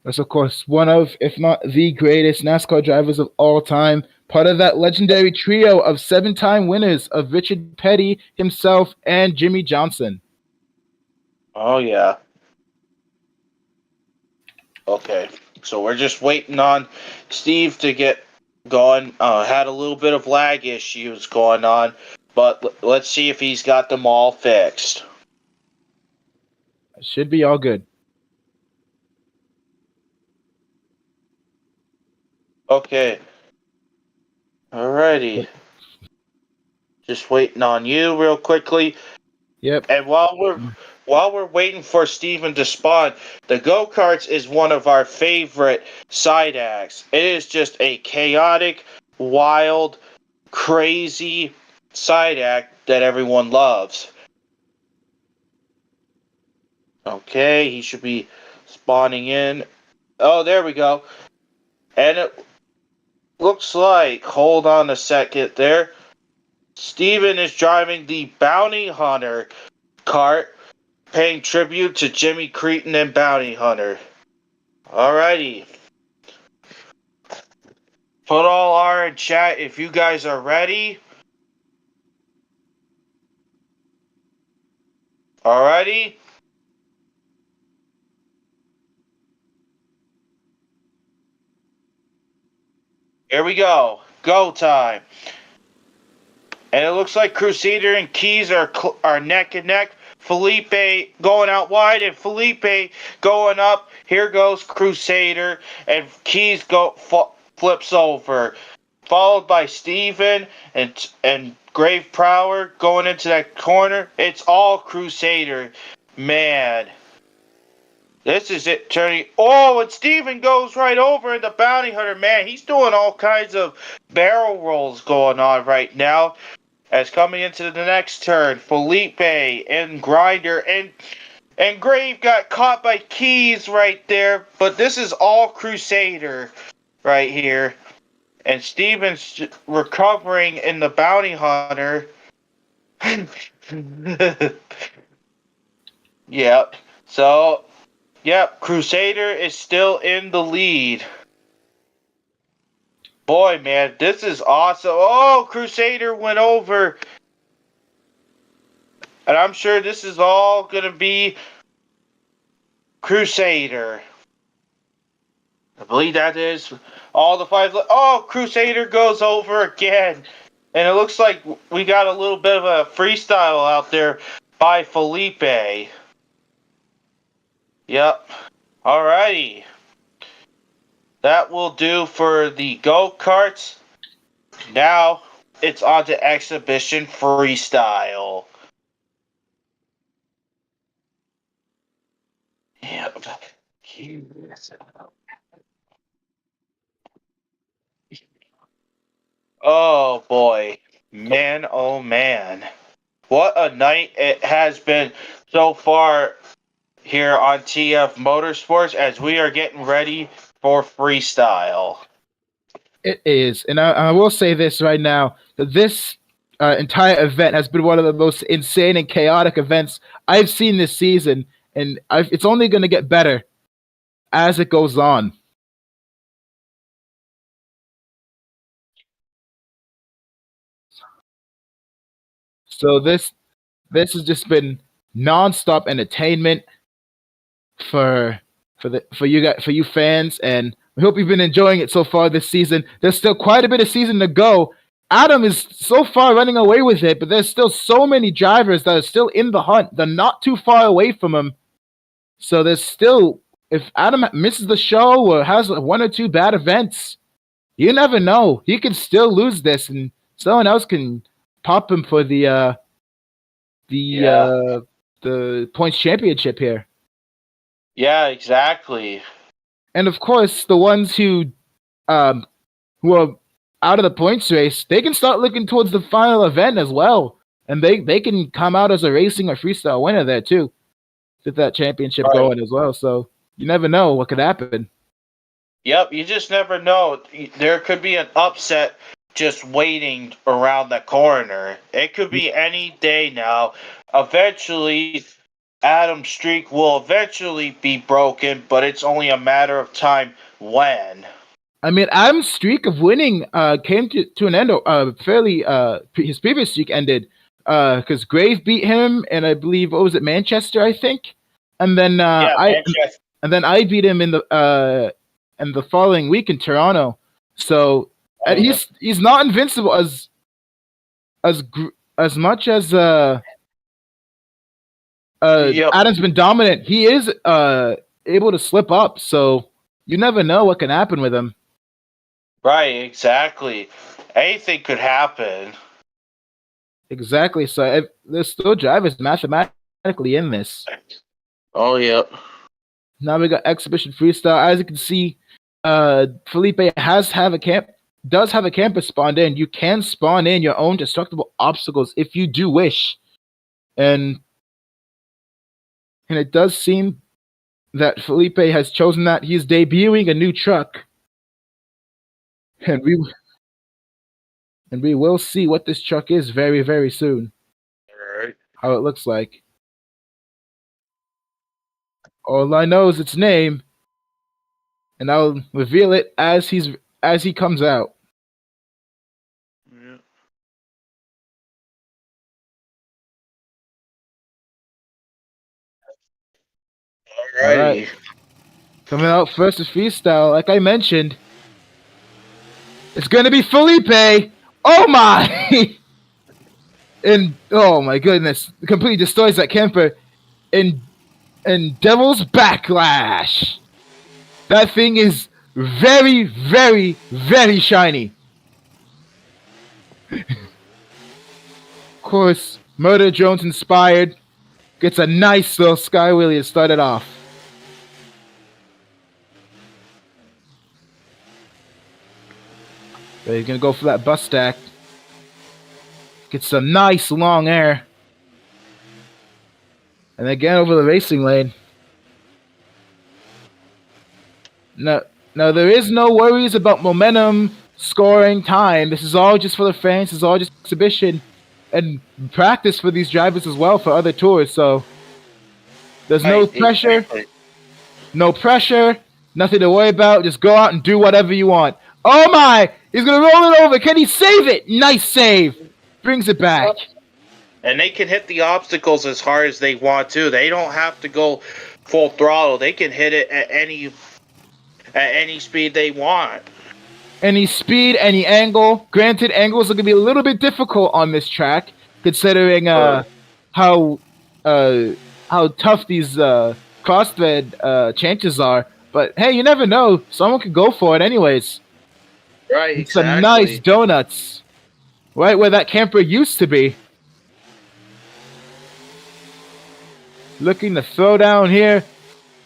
That's of course one of, if not the greatest NASCAR drivers of all time. Part of that legendary trio of 7-time winners of Richard Petty himself and Jimmy Johnson. Oh yeah. Okay, so we're just waiting on Steve to get going. Had a little bit of lag issues going on, but let's see if he's got them all fixed. Should be all good. Okay. Alrighty. Just waiting on you real quickly. Yep. And while we're waiting for Steven to spawn, the go-karts is one of our favorite side acts. It is just a chaotic, wild, crazy side act that everyone loves. Okay, he should be spawning in. Oh, there we go. And it looks like, hold on a second there. Steven is driving the Bounty Hunter cart, paying tribute to Jimmy Cretin and Bounty Hunter. Alrighty. Put all R in chat if you guys are ready. Alrighty. Here we go. Go time. And it looks like Crusader and Keys are neck and neck. Felipe going out wide and Felipe going up. Here goes Crusader and Keys flips over. Followed by Steven and Grave Prowler going into that corner. It's all Crusader. Man. This is it turning. Oh, and Steven goes right over the Bounty Hunter. Man, he's doing all kinds of barrel rolls going on right now. As coming into the next turn, Felipe and Grinder and Grave got caught by Keys right there. But this is all Crusader right here. And Steven's recovering in the Bounty Hunter. Yep. So, yep, Crusader is still in the lead. Boy, man, this is awesome. Oh, Crusader went over. And I'm sure this is all going to be Crusader. I believe that is all the 5. Oh, Crusader goes over again. And it looks like we got a little bit of a freestyle out there by Felipe. Yep. Alrighty. That will do for the go-karts. Now it's on to exhibition freestyle. Yep. Oh boy. Man, oh man. What a night it has been so far here on TF Motorsports as we are getting ready for freestyle. It is, and I will say this right now: that this entire event has been one of the most insane and chaotic events I've seen this season. and it's only going to get better as it goes on. So this has just been nonstop entertainment for you fans, and we hope you've been enjoying it so far this season. There's still quite a bit of season to go. Adam is so far running away with it, but there's still so many drivers that are still in the hunt. They're not too far away from him. So there's still, if Adam misses the show or has one or two bad events, you never know. He can still lose this, and someone else can pop him for the points championship here. Yeah, exactly. And of course, the ones who are out of the points race, they can start looking towards the final event as well, and they can come out as a racing or freestyle winner there too. Get that championship going as well. So you never know what could happen. Yep, you just never know. There could be an upset just waiting around the corner. It could be any day now. Eventually, Adam's streak will eventually be broken, but it's only a matter of time when. I mean, Adam's streak of winning came to an end fairly. His previous streak ended because Grave beat him, and I believe what was it, Manchester, I think, and then I beat him in the following week in Toronto. So he's not invincible as much as Adam's been dominant. He is able to slip up, so you never know what can happen with him. Right, exactly. Anything could happen. Exactly. So there's still drivers mathematically in this. Oh, yep. Now we got exhibition freestyle. As you can see, Felipe does have a camper spawned in. You can spawn in your own destructible obstacles if you do wish, and it does seem that Felipe has chosen that. He's debuting a new truck, and we will see what this truck is very, very soon. All right. How it looks like. All I know is its name, and I'll reveal it as he comes out. Yeah. All right. Coming out first is freestyle. Like I mentioned, it's gonna be Felipe. Oh my! And oh my goodness, completely destroys that camper. And Devil's Backlash. That thing is very, very, very shiny. Of course, Murder Jones inspired. Gets a nice little sky wheelie to start it off. But he's gonna go for that bus stack. Get some nice long air. And again over the racing lane. Now there is no worries about momentum, scoring, time. This is all just for the fans. This is all just exhibition and practice for these drivers as well for other tours. So there's no pressure. No pressure. Nothing to worry about. Just go out and do whatever you want. Oh my! He's gonna roll it over. Can he save it? Nice save. Brings it back. And they can hit the obstacles as hard as they want to. They don't have to go full throttle. They can hit it at any speed they want. Any speed, any angle. Granted, angles are going to be a little bit difficult on this track, considering how tough these crossfed chances are. But hey, you never know. Someone could go for it anyways. Right, exactly. Some nice donuts. Right where that camper used to be. Looking to throw down here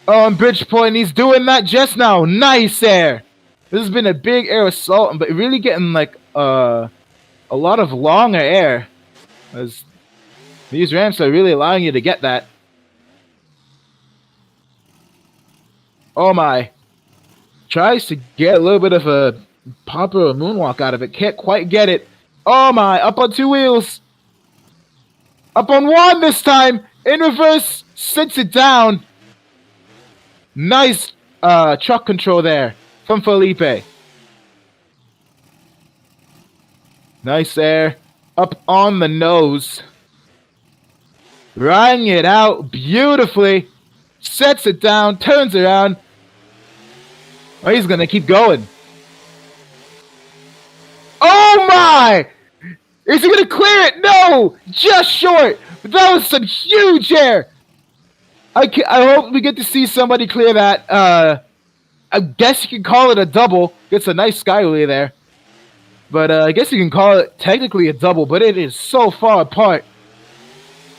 on Bridgeport, and he's doing that just now. Nice air. This has been a big air assault, but really getting like a lot of longer air. As these ramps are really allowing you to get that. Oh my. Tries to get a little bit of a popper or moonwalk out of it. Can't quite get it. Oh my, up on two wheels. Up on one this time. In reverse. Sits it down. Nice truck control there from Felipe. Nice air. Up on the nose. Riding it out beautifully. Sets it down, turns around. Oh, he's gonna keep going. Oh my! Is he gonna clear it? No! Just short! That was some huge air! I hope we get to see somebody clear that. I guess you can call it a double. Gets a nice skyway there. But I guess you can call it technically a double, but it is so far apart.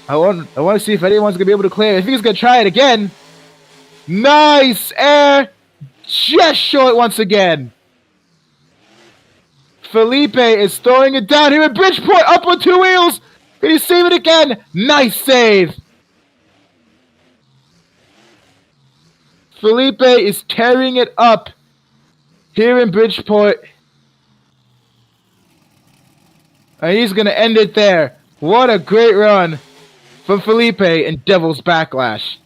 I want to see if anyone's gonna be able to clear it. I think he's gonna try it again. Nice air! Just short once again. Felipe is throwing it down here at Bridgeport, up on two wheels. Can he save it again? Nice save. Felipe is carrying it up here in Bridgeport. And he's going to end it there. What a great run from Felipe in Devil's Backlash.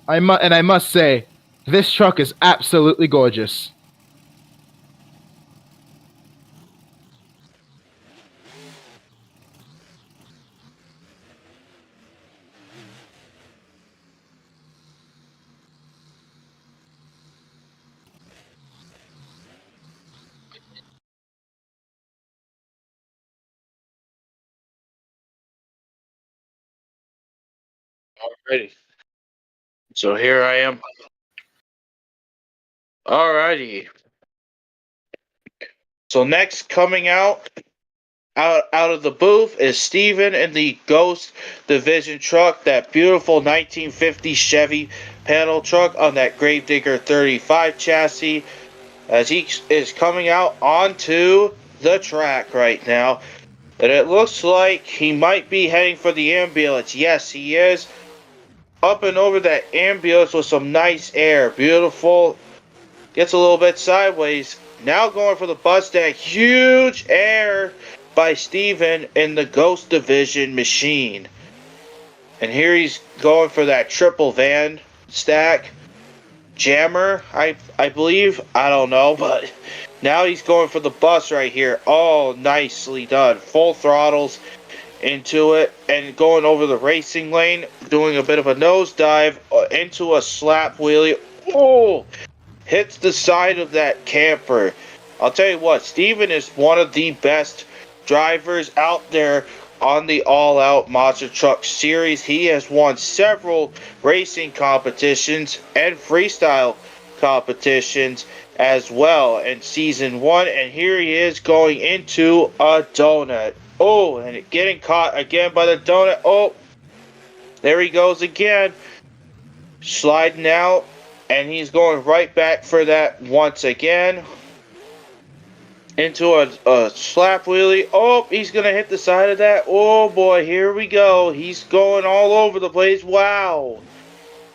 I must say, this truck is absolutely gorgeous. Alrighty. So here I am. Alrighty. So next coming out of the booth is Steven in the Ghost Division truck, that beautiful 1950 Chevy panel truck on that Gravedigger 35 chassis, as he is coming out onto the track right now. And it looks like he might be heading for the ambulance. Yes, he is. Up and over that ambulance with some nice air. Beautiful. Gets a little bit sideways. Now going for the Mustang. Huge air by Steven in the Ghost Division machine. And here he's going for that triple van stack. Jammer, I believe. I don't know, but now he's going for the bus right here. Oh, nicely done. Full throttles into it and going over the racing lane, doing a bit of a nosedive into a slap wheelie. Oh, hits the side of that camper. I'll tell you what, Steven is one of the best drivers out there on the All Out Monster Truck Series. He has won several racing competitions and freestyle competitions as well in Season 1. And here he is going into a donut. Oh, and getting caught again by the donut. Oh, there he goes again. Sliding out. And he's going right back for that once again. Into a slap wheelie. Oh, he's going to hit the side of that. Oh, boy, here we go. He's going all over the place. Wow.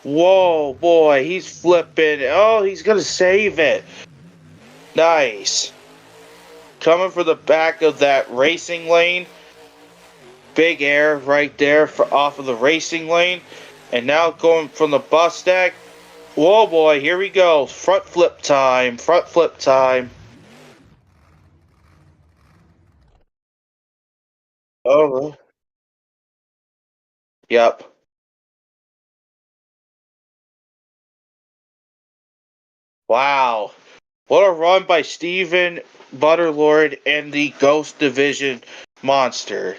Whoa, boy, he's flipping. Oh, he's going to save it. Nice. Coming for the back of that racing lane. Big air right there off of the racing lane. And now going from the bus stack. Whoa, boy, here we go. Front flip time. Front flip time. Oh, yep. Wow. What a run by Steven Butterlord and the Ghost Division monster.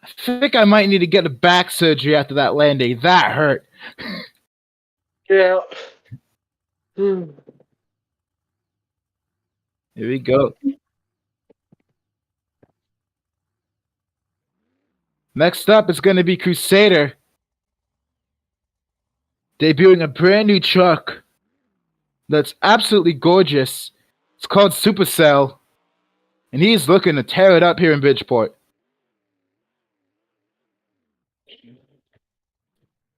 I think I might need to get a back surgery after that landing. That hurt. Yeah. Here we go. Next up is going to be Crusader. Debuting a brand new truck. that's absolutely gorgeous. It's called Supercell, and he's looking to tear it up here in Bridgeport.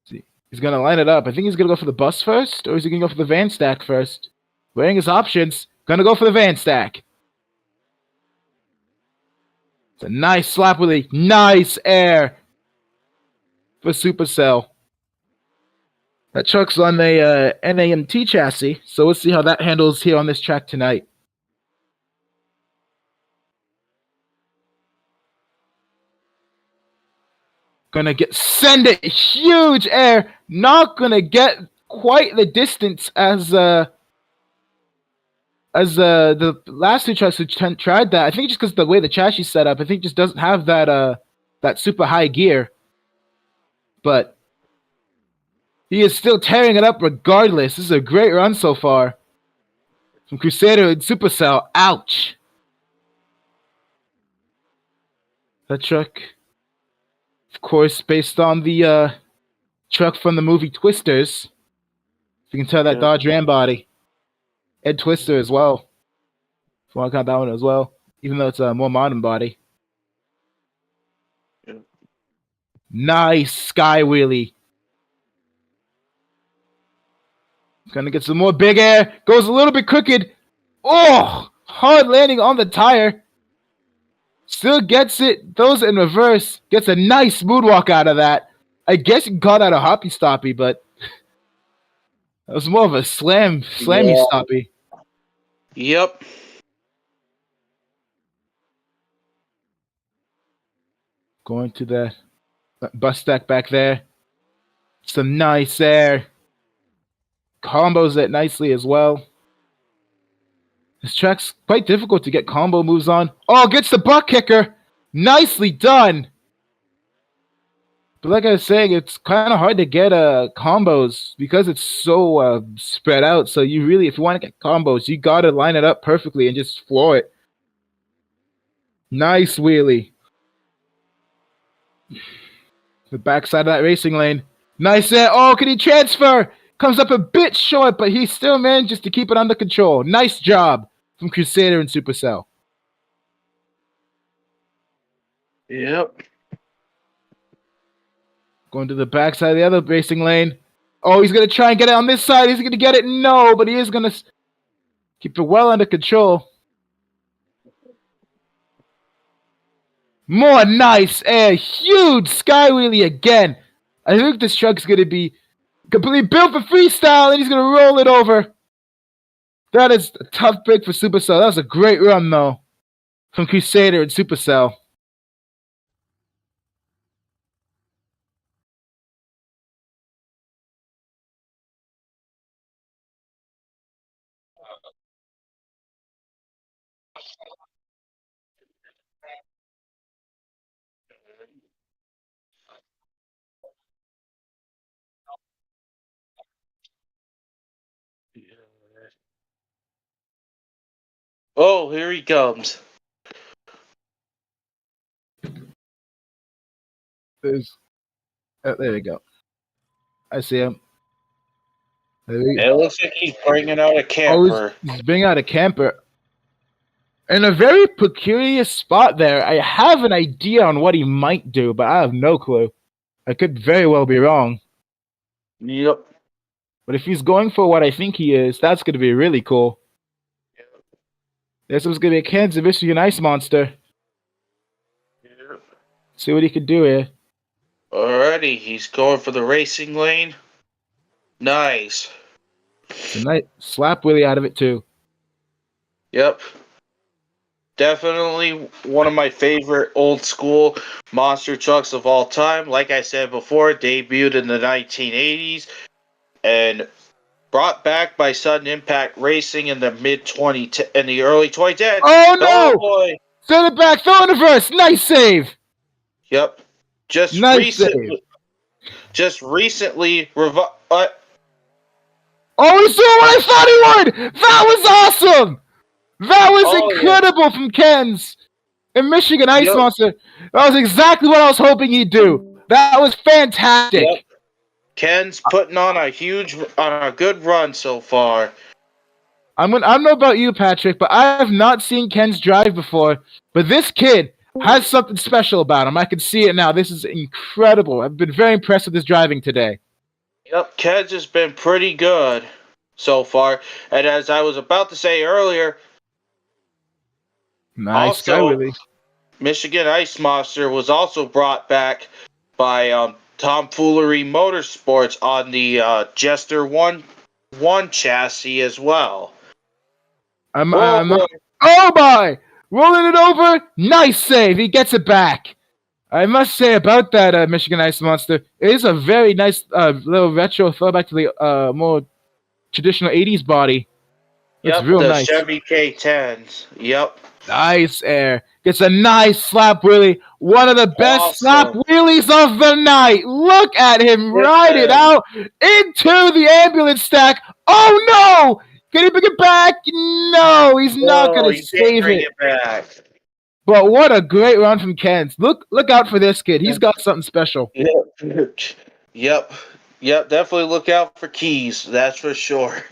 See, he's gonna line it up. I think he's gonna go for the bus first, or is he gonna go for the van stack first? Weighing his options, gonna go for the van stack. It's a nice slap wheelie, nice air for Supercell. That truck's on a NAMT chassis, so we'll see how that handles here on this track tonight. Gonna send it huge air, not gonna get quite the distance as the last two trucks who tried that. I think just because the way the chassis is set up, I think just doesn't have that super high gear. But he is still tearing it up regardless. This is a great run so far from Crusader and Supercell. Ouch. That truck, of course, based on the truck from the movie Twisters. You can tell that Dodge Ram body. Ed Twister as well. If you want to count that one as well, even though it's a more modern body. Yeah. Nice sky wheelie. Gonna get some more big air. Goes a little bit crooked. Oh, hard landing on the tire. Still gets it. Throws it in reverse. Gets a nice moonwalk out of that. I guess you can call that a hoppy stoppy, but that was more of a slammy stoppy. Yep. Going to the bus stack back there. Some nice air. Combos it nicely as well. This track's quite difficult to get combo moves on. Oh, gets the butt kicker. Nicely done. But like I was saying, it's kind of hard to get combos because it's so spread out. So you really, if you want to get combos, you got to line it up perfectly and just floor it. Nice wheelie. The backside of that racing lane. Nice air. Oh, can he transfer? Comes up a bit short, but he still manages to keep it under control. Nice job from Crusader and Supercell. Yep. Going to the backside of the other racing lane. Oh, he's going to try and get it on this side. He's going to get it. No, but he is going to keep it well under control. More nice air. Huge sky wheelie again. I think this truck's going to be completely built for freestyle, and he's going to roll it over. That is a tough break for Supercell. That was a great run, though, from Crusader and Supercell. Oh, here he comes. There we go. I see him. It looks like he's bringing out a camper. He's bringing out a camper. In a very peculiar spot there. I have an idea on what he might do, but I have no clue. I could very well be wrong. Yep. But if he's going for what I think he is, that's going to be really cool. This was going to be a Kansas Michigan Ice Monster. Yep. See what he can do here. Alrighty, he's going for the racing lane. Nice. It's a nice slap wheelie out of it, too. Yep. Definitely one of my favorite old school monster trucks of all time. Like I said before, debuted in the 1980s and brought back by Sudden Impact Racing in the early 2010s. Oh no! Oh boy! Send it back, throw in reverse. Nice save. Yep. Just Nice recently. Oh, he's doing what I thought he would! That was awesome! That was incredible from Ken's in Michigan Ice Monster. That was exactly what I was hoping he'd do. That was fantastic. Yep. Ken's putting on a good run so far. I don't know about you, Patrick, but I have not seen Ken's drive before. But this kid has something special about him. I can see it now. This is incredible. I've been very impressed with his driving today. Yep, Kedge has been pretty good so far. And as I was about to say earlier, Nice guy, also Willie. Michigan Ice Monster was also brought back by Tomfoolery Motorsports on the Jester One chassis as well. Whoa, boy. Oh my! Rolling it over. Nice save. He gets it back. I must say about that Michigan Ice Monster, it is a very nice little retro throwback to the more traditional 80s body. It's Yep, real the nice. Chevy K10s. Yep. Nice air. Gets a nice slap wheelie. One of the best slap Awesome. wheelies of the night. Look at him ride it out into the ambulance stack. Oh no! Can he bring it back? No, he's not No, gonna you can't save bring it. it back. But what a great run from Kent. Look out for this kid. He's got something special. Yep. Yep. Yep. Definitely look out for keys. That's for sure.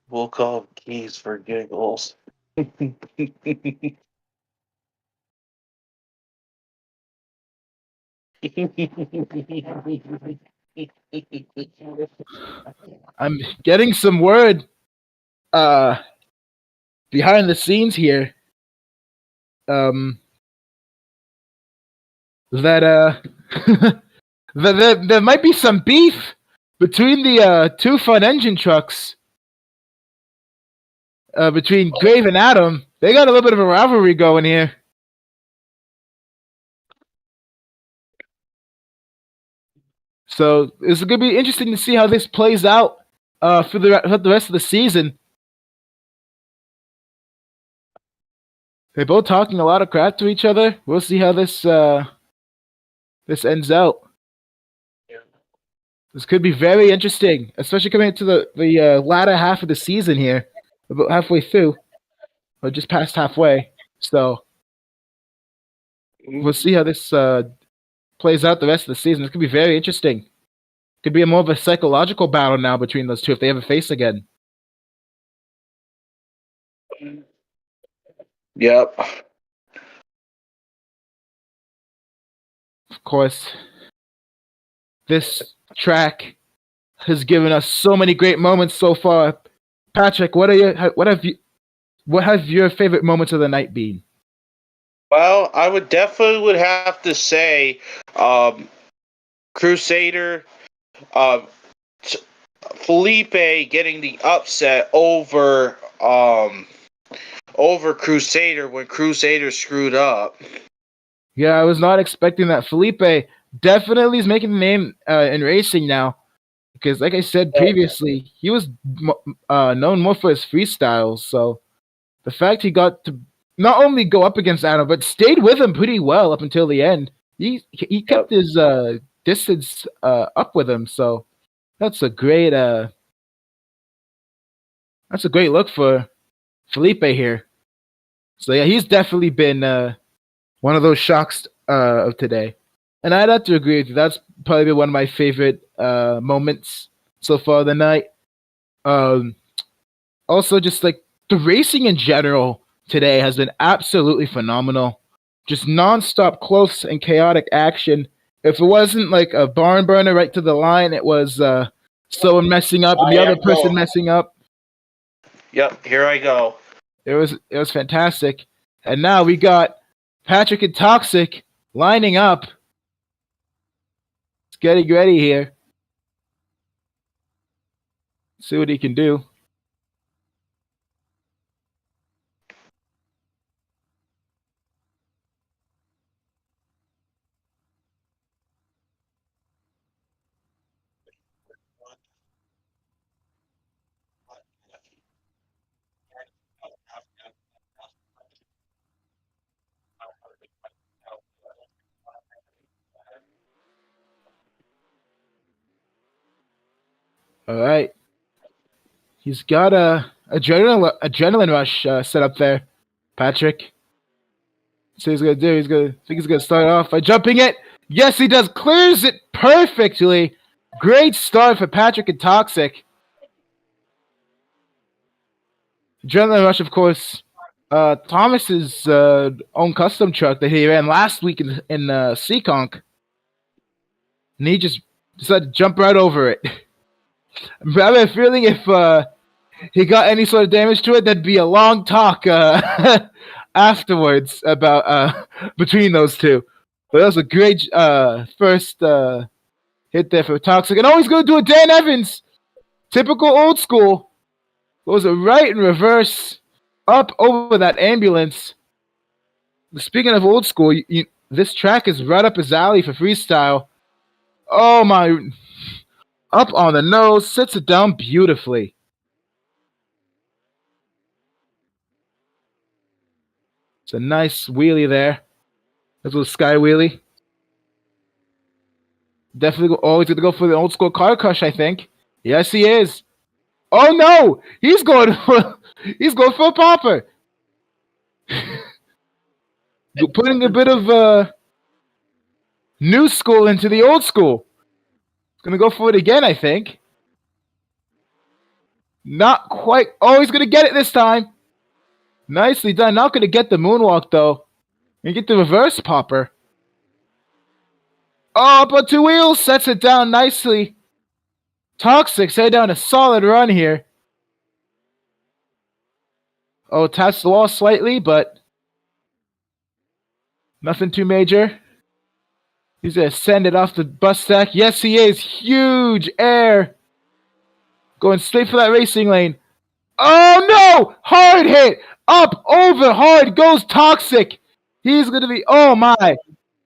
We'll call him keys for giggles. I'm getting some word behind the scenes here. That there might be some beef between the two front engine trucks. Between Grave and Adam, they got a little bit of a rivalry going here. So it's going to be interesting to see how this plays out for the rest of the season. They're both talking a lot of crap to each other. We'll see how this ends out. This could be very interesting, especially coming into the latter half of the season here, about halfway through, or just past halfway. So we'll see how this plays out the rest of the season. This could be very interesting. Could be more of a psychological battle now between those two if they ever face again. Yep. Of course, this track has given us so many great moments so far. Patrick, what have your favorite moments of the night been? Well, I would have to say, Crusader, uh, Felipe getting the upset over Crusader when Crusader screwed up. Yeah, I was not expecting that. Felipe definitely is making the name in racing now. Because, like I said previously, he was known more for his freestyles. So the fact he got to not only go up against Adam, but stayed with him pretty well up until the end. He kept his distance up with him. So that's a great look for Felipe here. So yeah, he's definitely been one of those shocks of today. And I'd have to agree with you. That's probably been one of my favorite moments so far the night. Also, just like the racing in general today has been absolutely phenomenal. Just nonstop close and chaotic action. If it wasn't like a barn burner right to the line, it was someone messing up and the other person messing up. Yep, here I go. It was fantastic. And now we got Patrick and Toxic lining up. It's getting ready here. See what he can do. All right. He's got a adrenaline rush set up there, Patrick. So he's gonna do. He's gonna start off by jumping it. Yes, he does. Clears it perfectly. Great start for Patrick and Toxic. Adrenaline Rush, of course. Thomas's own custom truck that he ran last week in Seekonk. And he just decided to jump right over it. I have a feeling if he got any sort of damage to it, there'd be a long talk afterwards about between those two. But that was a great first hit there for Toxic. And he's going to do a Dan Evans. Typical old school. Goes right in reverse up over that ambulance. Speaking of old school, this track is right up his alley for freestyle. Oh my. Up on the nose, sits it down beautifully. It's a nice wheelie there. That's a little sky wheelie. Definitely always going to go for the old school car crush, I think. Yes, he is. Oh no! He's going for a popper. Putting a bit of new school into the old school. Gonna go for it again, I think. Not quite. Oh, he's gonna get it this time. Nicely done. Not gonna get the moonwalk though. Gonna get the reverse popper. Oh, up on two wheels, sets it down nicely. Toxic's head down a solid run here. Oh, taps the wall slightly, but nothing too major. He's gonna send it off the bus stack. Yes, he is. Huge air. Going straight for that racing lane. Oh no! Hard hit! Up, over, hard goes Toxic. He's gonna be, oh my.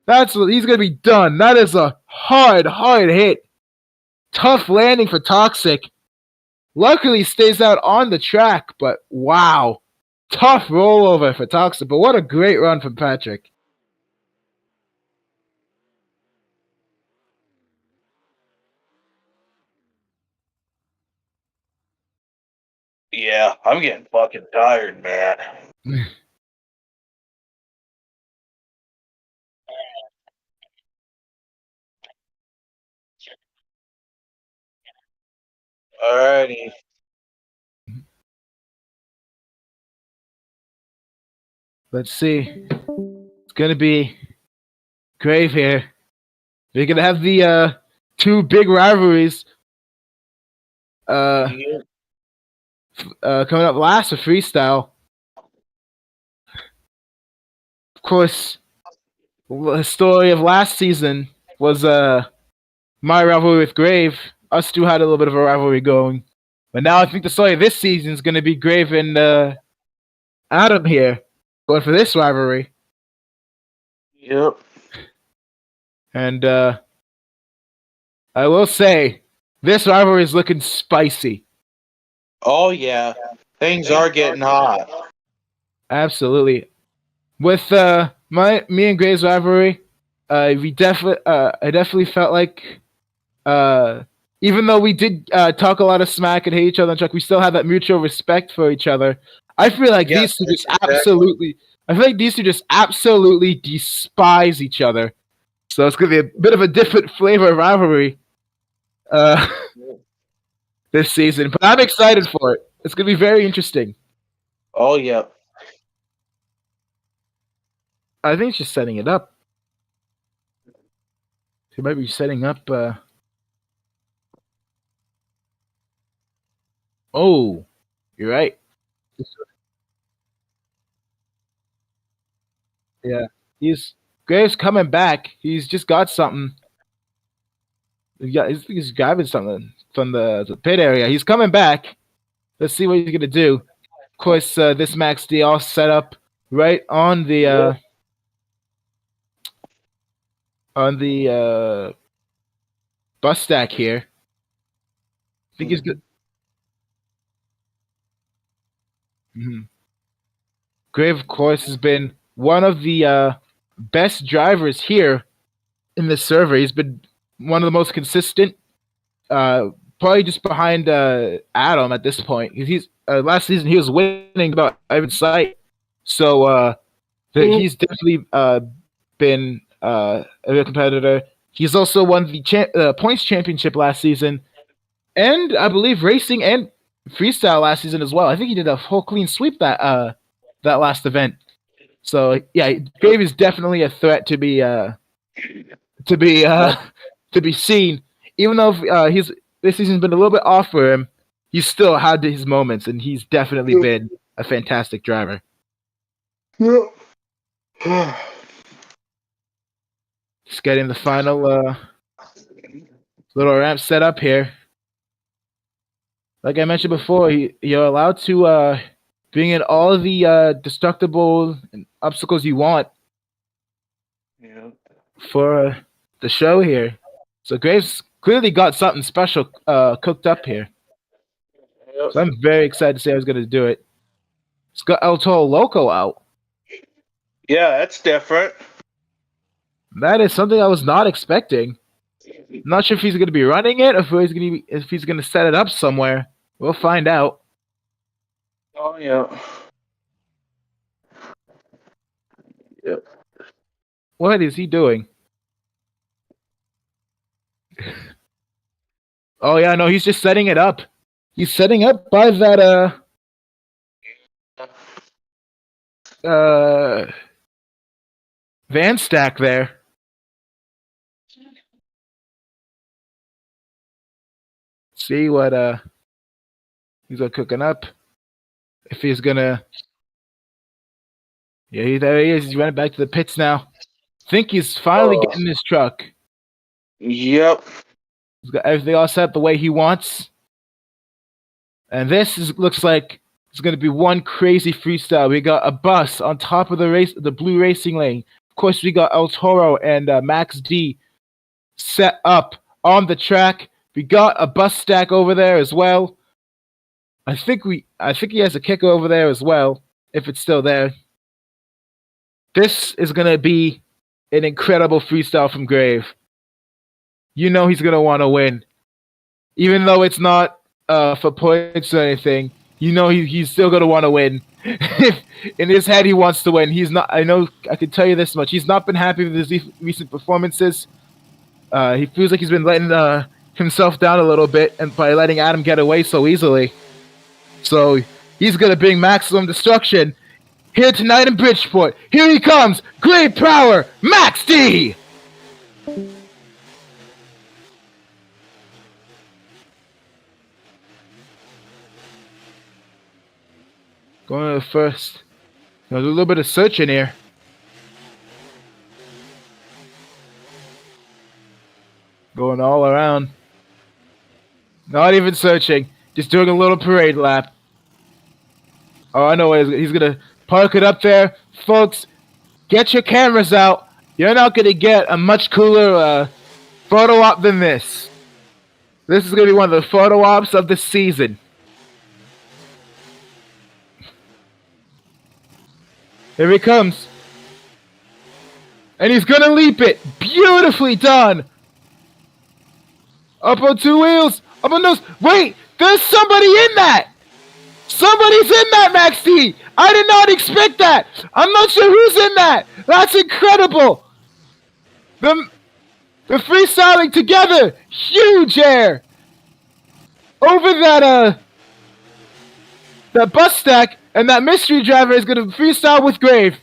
He's gonna be done. That is a hard hit. Tough landing for Toxic. Luckily he stays out on the track, but wow. Tough rollover for Toxic, but what a great run from Patrick. Yeah, I'm getting fucking tired, man. Alrighty. Let's see. It's gonna be Grave here. We're gonna have the two big rivalries coming up last for freestyle. Of course, the story of last season was my rivalry with Grave. Us two had a little bit of a rivalry going. But now I think the story of this season is gonna be Grave and Adam here. Going for this rivalry. Yep. And I will say, this rivalry is looking spicy. Oh yeah, things are getting hot. Absolutely. With me and Gray's rivalry, I definitely felt like even though we did talk a lot of smack and hate each other on track, we still have that mutual respect for each other. I feel like these two just absolutely. I feel like these two just absolutely despise each other. So it's gonna be a bit of a different flavor of rivalry this season. But I'm excited for it. It's gonna be very interesting. Oh yeah. I think it's just setting it up. He might be setting up. Oh, you're right. Yeah, Graves coming back. He's just got something. He's grabbing something from the pit area. He's coming back. Let's see what he's gonna do. Of course, this Max D all set up right on the bus stack here. I think he's good. Mm-hmm. Grave, of course, has been one of the best drivers here in this server. He's been one of the most consistent, probably just behind Adam at this point. He's last season he was winning about every site. So He's definitely been a real competitor. He's also won the points championship last season, and I believe racing and freestyle last season as well. I think he did a whole clean sweep that last event. So yeah, Grave is definitely a threat to be to be to be seen. Even though this season's been a little bit off for him, he's still had his moments, and he's definitely been a fantastic driver. Just getting the final little ramp set up here. Like I mentioned before, you're allowed to bring in all of the destructible obstacles you want for the show here. So Graves clearly got something special cooked up here. So I'm very excited to see how he's going to do it. He's got El Toro Loco out. Yeah, that's different. That is something I was not expecting. I'm not sure if he's going to be running it or if he's going to set it up somewhere. We'll find out. Oh, yeah. Yep. What is he doing? Oh, yeah, no, he's just setting it up. He's setting up by that, van stack there. See what, he's cooking up. If he's gonna... Yeah, there he is. He's running back to the pits now. Think he's finally getting his truck. Yep. He's got everything all set up the way he wants. And looks like it's going to be one crazy freestyle. We got a bus on top of the blue racing lane. Of course, we got El Toro and Max D set up on the track. We got a bus stack over there as well. I think he has a kicker over there as well, if it's still there. This is going to be an incredible freestyle from Grave. You know he's going to want to win. Even though it's not for points or anything, you know he's still going to want to win. In his head, he wants to win. He's not. I know. I can tell you this much. He's not been happy with his recent performances. He feels like he's been letting himself down a little bit, and by letting Adam get away so easily. So he's going to bring maximum destruction here tonight in Bridgeport. Here he comes. Great power, Max D. Going to the first. There's a little bit of searching here. Going all around. Not even searching. Just doing a little parade lap. Oh, I know what he's going to park it up there. Folks, get your cameras out. You're not going to get a much cooler photo op than this. This is going to be one of the photo ops of the season. Here he comes. And he's going to leap it. Beautifully done. Up on two wheels. Up on those. Wait, there's somebody in that. Somebody's in that, Max D. I did not expect that. I'm not sure who's in that. That's incredible. The freestyling together. Huge air. Over that bus stack. And that mystery driver is going to freestyle with Grave.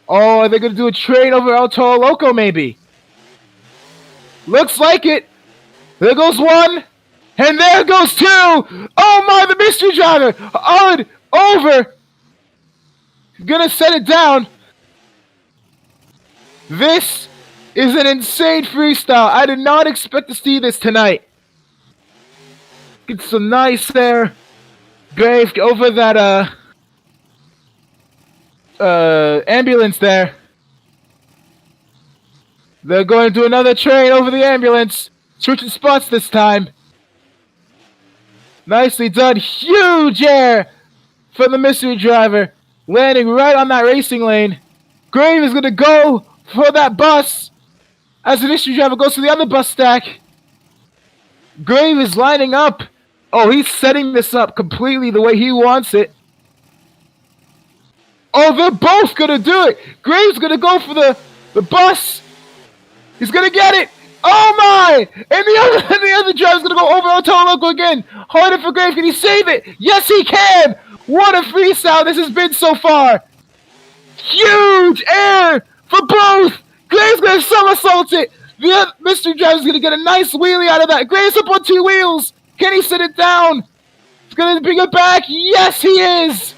Oh, are they going to do a train over El Toro Loco, maybe? Looks like it. There goes one. And there goes two. Oh, my, the mystery driver. On, over. Going to set it down. This is an insane freestyle. I did not expect to see this tonight. Get some nice there. Grave over that ambulance there. They're going to do another train over the ambulance. Switching spots this time. Nicely done. Huge air for the mystery driver. Landing right on that racing lane. Grave is going to go for that bus as the mystery driver goes to the other bus stack. Grave is lining up. Oh, he's setting this up completely the way he wants it. Oh, they're both gonna do it. Graves gonna go for the bus. He's gonna get it. Oh my! And the other driver's gonna go over onto Loco again. Harder for Graves. Can he save it? Yes, he can. What a freestyle this has been so far. Huge air for both. Graves gonna somersault it. The mystery driver's gonna get a nice wheelie out of that. Graves up on 2 wheels. Can he sit it down? He's gonna bring it back. Yes, he is.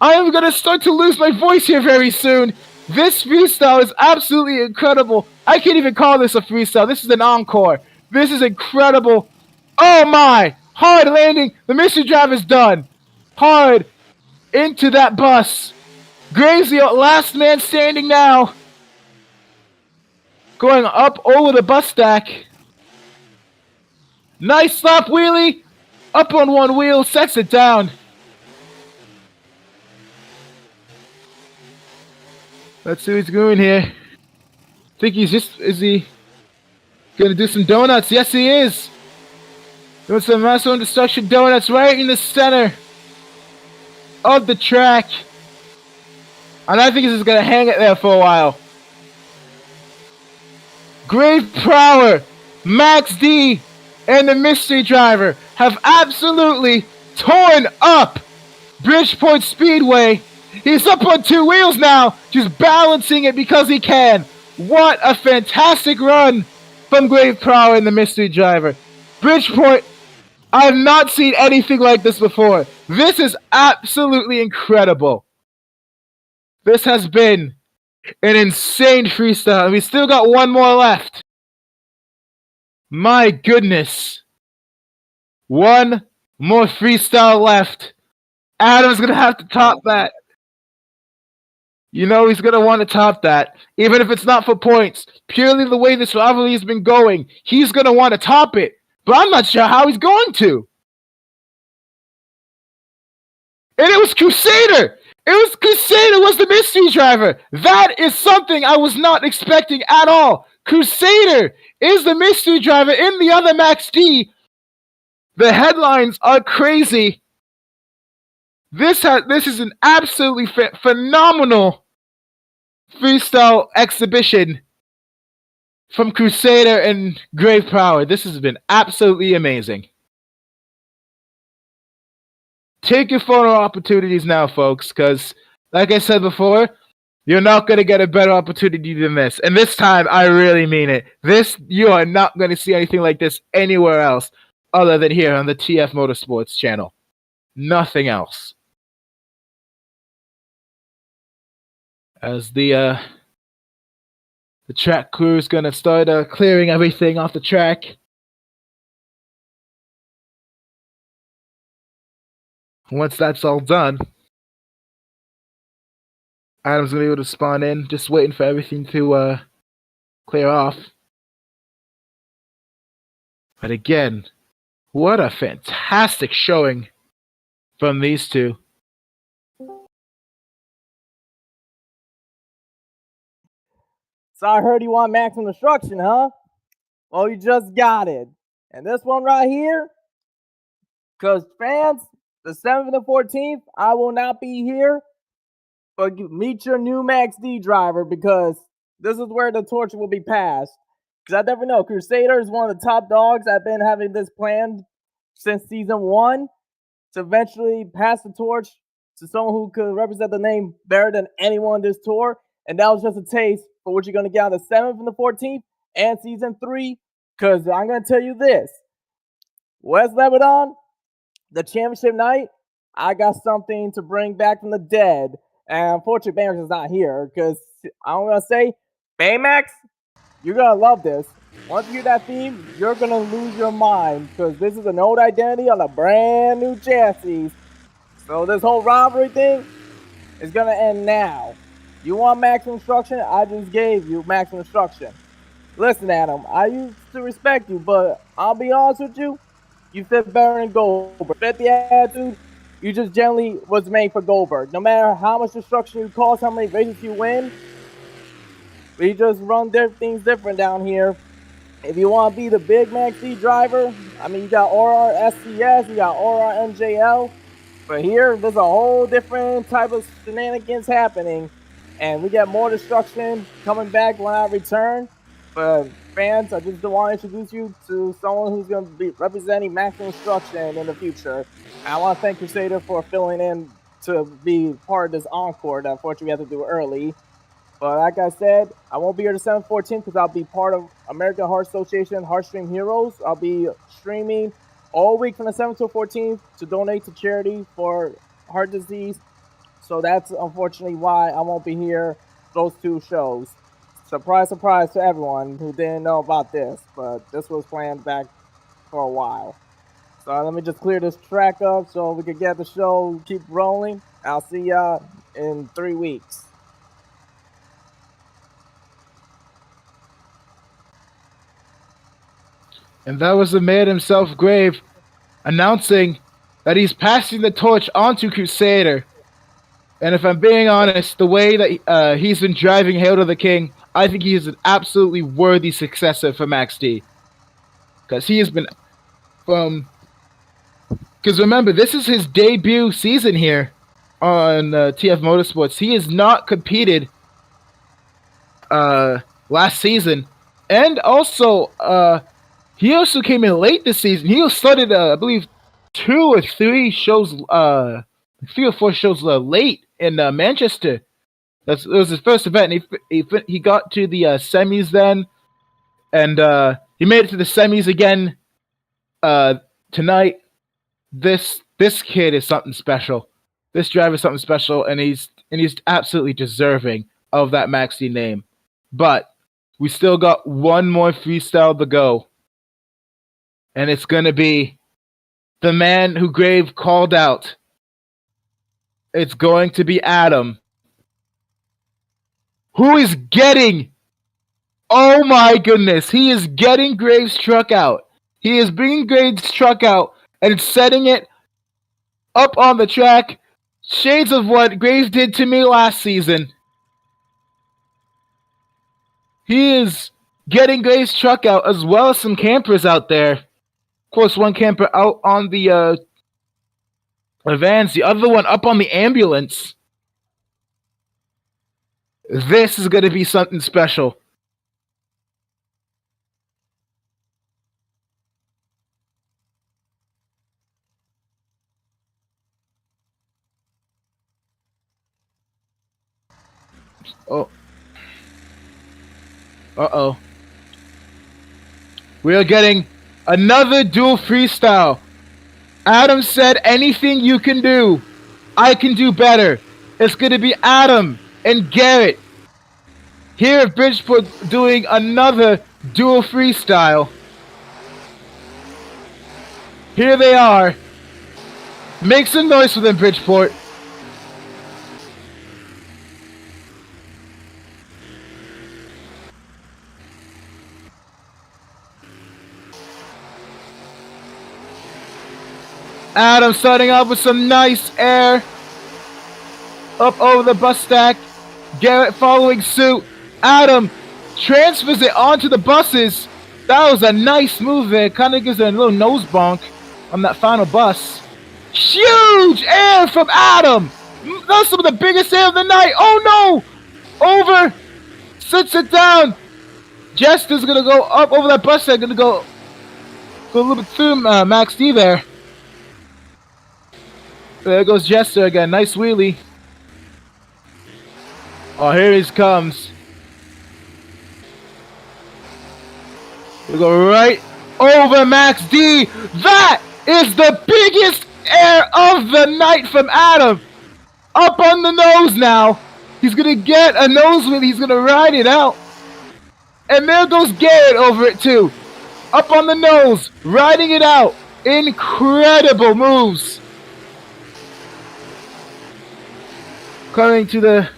I am gonna start to lose my voice here very soon. This freestyle is absolutely incredible. I can't even call this a freestyle. This is an encore. This is incredible. Oh my! Hard landing. The mystery driver's done. Hard into that bus. Graves the last man standing now. Going up over the bus stack. Nice stop wheelie. Up on 1 wheel. Sets it down. Let's see what's going here. I think is he gonna do some donuts? Yes, he is. Doing some massive destruction donuts right in the center of the track. And I think he's just gonna hang it there for a while. Grave Prowler, Max D, and the mystery driver have absolutely torn up Bridgeport Speedway. He's up on 2 wheels now, just balancing it because he can. What a fantastic run from Grave Prowler and the mystery driver. Bridgeport, I have not seen anything like this before. This is absolutely incredible. This has been an insane freestyle. We still got 1 more left. My goodness. 1 more freestyle left. Adam's going to have to top that. You know he's going to want to top that, even if it's not for points. Purely the way this rivalry has been going, he's going to want to top it. But I'm not sure how he's going to. And it was Crusader! Crusader was the mystery driver! That is something I was not expecting at all. Crusader is the mystery driver in the other Max D. The headlines are crazy. This is an absolutely phenomenal freestyle exhibition from Crusader and Grave Prowler. This has been absolutely amazing. Take your photo opportunities now, folks, because, like I said before, you're not going to get a better opportunity than this. And this time, I really mean it. You are not going to see anything like this anywhere else other than here on the TF Motorsports channel. Nothing else. As the track crew is going to start clearing everything off the track. Once that's all done, Adam's going to be able to spawn in, just waiting for everything to clear off. But again, what a fantastic showing from these two. So I heard you want maximum destruction, huh? Well, you just got it. And this one right here, because fans, the 7th and the 14th, I will not be here, but meet your new Max D driver, because this is where the torch will be passed. Because I never know, Crusader is one of the top dogs. I've been having this planned since season 1 to eventually pass the torch to someone who could represent the name better than anyone on this tour. And that was just a taste for what you're going to get on the 7th and the 14th and season 3. Because I'm going to tell you this. West Lebanon, the championship night, I got something to bring back from the dead. And unfortunately, Baymax is not here. Because I'm going to say, Baymax, you're going to love this. Once you hear that theme, you're going to lose your mind. Because this is an old identity on a brand new chassis. So this whole rivalry thing is going to end now. You want maximum instruction? I just gave you maximum instruction. Listen, Adam, I used to respect you, but I'll be honest with you, you fit better than Goldberg. Fit the attitude, you just generally was made for Goldberg. No matter how much destruction you cause, how many races you win, we just run things different down here. If you want to be the big Max D driver, I mean, you got ORR SCS, you got ORR MJL. But here, there's a whole different type of shenanigans happening, and we get more destruction coming back when I return. But fans, I just want to introduce you to someone who's going to be representing Maximum Destruction in the future. And I want to thank Crusader for filling in to be part of this encore that unfortunately we have to do early. But like I said, I won't be here the 7/14 because I'll be part of American Heart Association Heartstream Heroes. I'll be streaming all week from the 7th to 14th to donate to charity for heart disease. So that's unfortunately why I won't be here those two shows. Surprise, surprise to everyone who didn't know about this, but this was planned back for a while. So let me just clear this track up so we can get the show keep rolling. I'll see y'all in 3 weeks. And that was the man himself, Grave, announcing that he's passing the torch on to Crusader. And if I'm being honest, the way that he's been driving Hail to the King, I think he is an absolutely worthy successor for Max D. Because he has been from... Because remember, this is his debut season here on TF Motorsports. He has not competed last season. And also, he also came in late this season. He started, I believe, 2 or 3 shows, 3 or 4 shows late in Manchester. It was his first event. And he got to the semis then, and he made it to the semis again tonight. This kid is something special. This driver is something special, and he's absolutely deserving of that Max D name. But we still got one more freestyle to go. And it's going to be the man who Grave called out. It's going to be Adam. Who is getting... Oh my goodness. He is getting Grave's truck out. He is bringing Grave's truck out and setting it up on the track. Shades of what Graves did to me last season. He is getting Grave's truck out as well as some campers out there. Of course, one camper out on the vans, the other one up on the ambulance. This is going to be something special. Oh. Uh-oh. We are getting another dual freestyle. Adam said, anything you can do, I can do better. It's going to be Adam and Garrett here at Bridgeport doing another dual freestyle. Here they are. Make some noise for them, Bridgeport. Adam starting off with some nice air. Up over the bus stack. Garrett following suit. Adam transfers it onto the buses. That was a nice move there. Kind of gives it a little nose bonk on that final bus. Huge air from Adam. That's some of the biggest air of the night. Oh no. Over. Sits it down. Jester's going to go up over that bus stack. Going to go a little bit through Max D there. There goes Jester again. Nice wheelie. Oh, here he comes. We go right over Max D. That is the biggest air of the night from Adam. Up on the nose now. He's going to get a nose wheelie. He's going to ride it out. And there goes Garrett over it too. Up on the nose. Riding it out. Incredible moves. Coming to the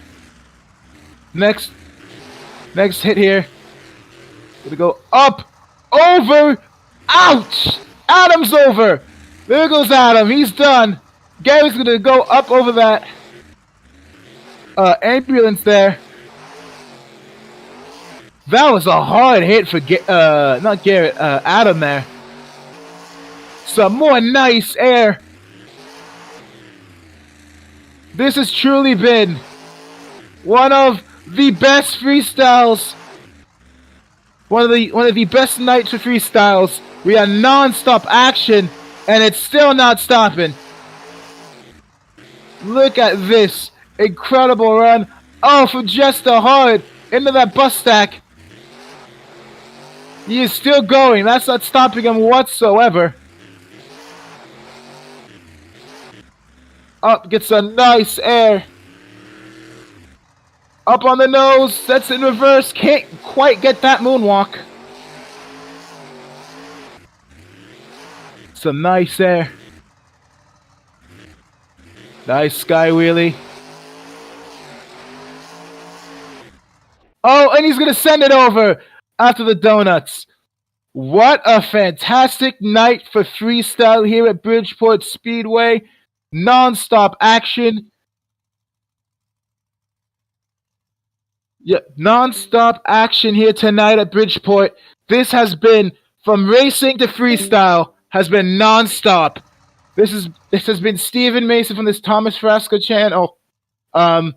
next hit here. Gonna go up, over, ouch! Adam's over. There goes Adam. He's done. Gary's gonna go up over that ambulance there. That was a hard hit for not Garrett, Adam there. Some more nice air. This has truly been one of the best freestyles. One of the best nights for freestyles. We had non-stop action, and it's still not stopping. Look at this incredible run. Oh, from Jester hard into that bus stack. He is still going. That's not stopping him whatsoever. Up, gets a nice air. Up on the nose, sets in reverse. Can't quite get that moonwalk. Some nice air. Nice sky wheelie. Oh, and he's going to send it over after the donuts. What a fantastic night for freestyle here at Bridgeport Speedway. Non-stop action. Yeah, non-stop action here tonight at Bridgeport. This has been, from racing to freestyle, has been non-stop. This has been Stephen Mason from this Thomas Frasco channel. From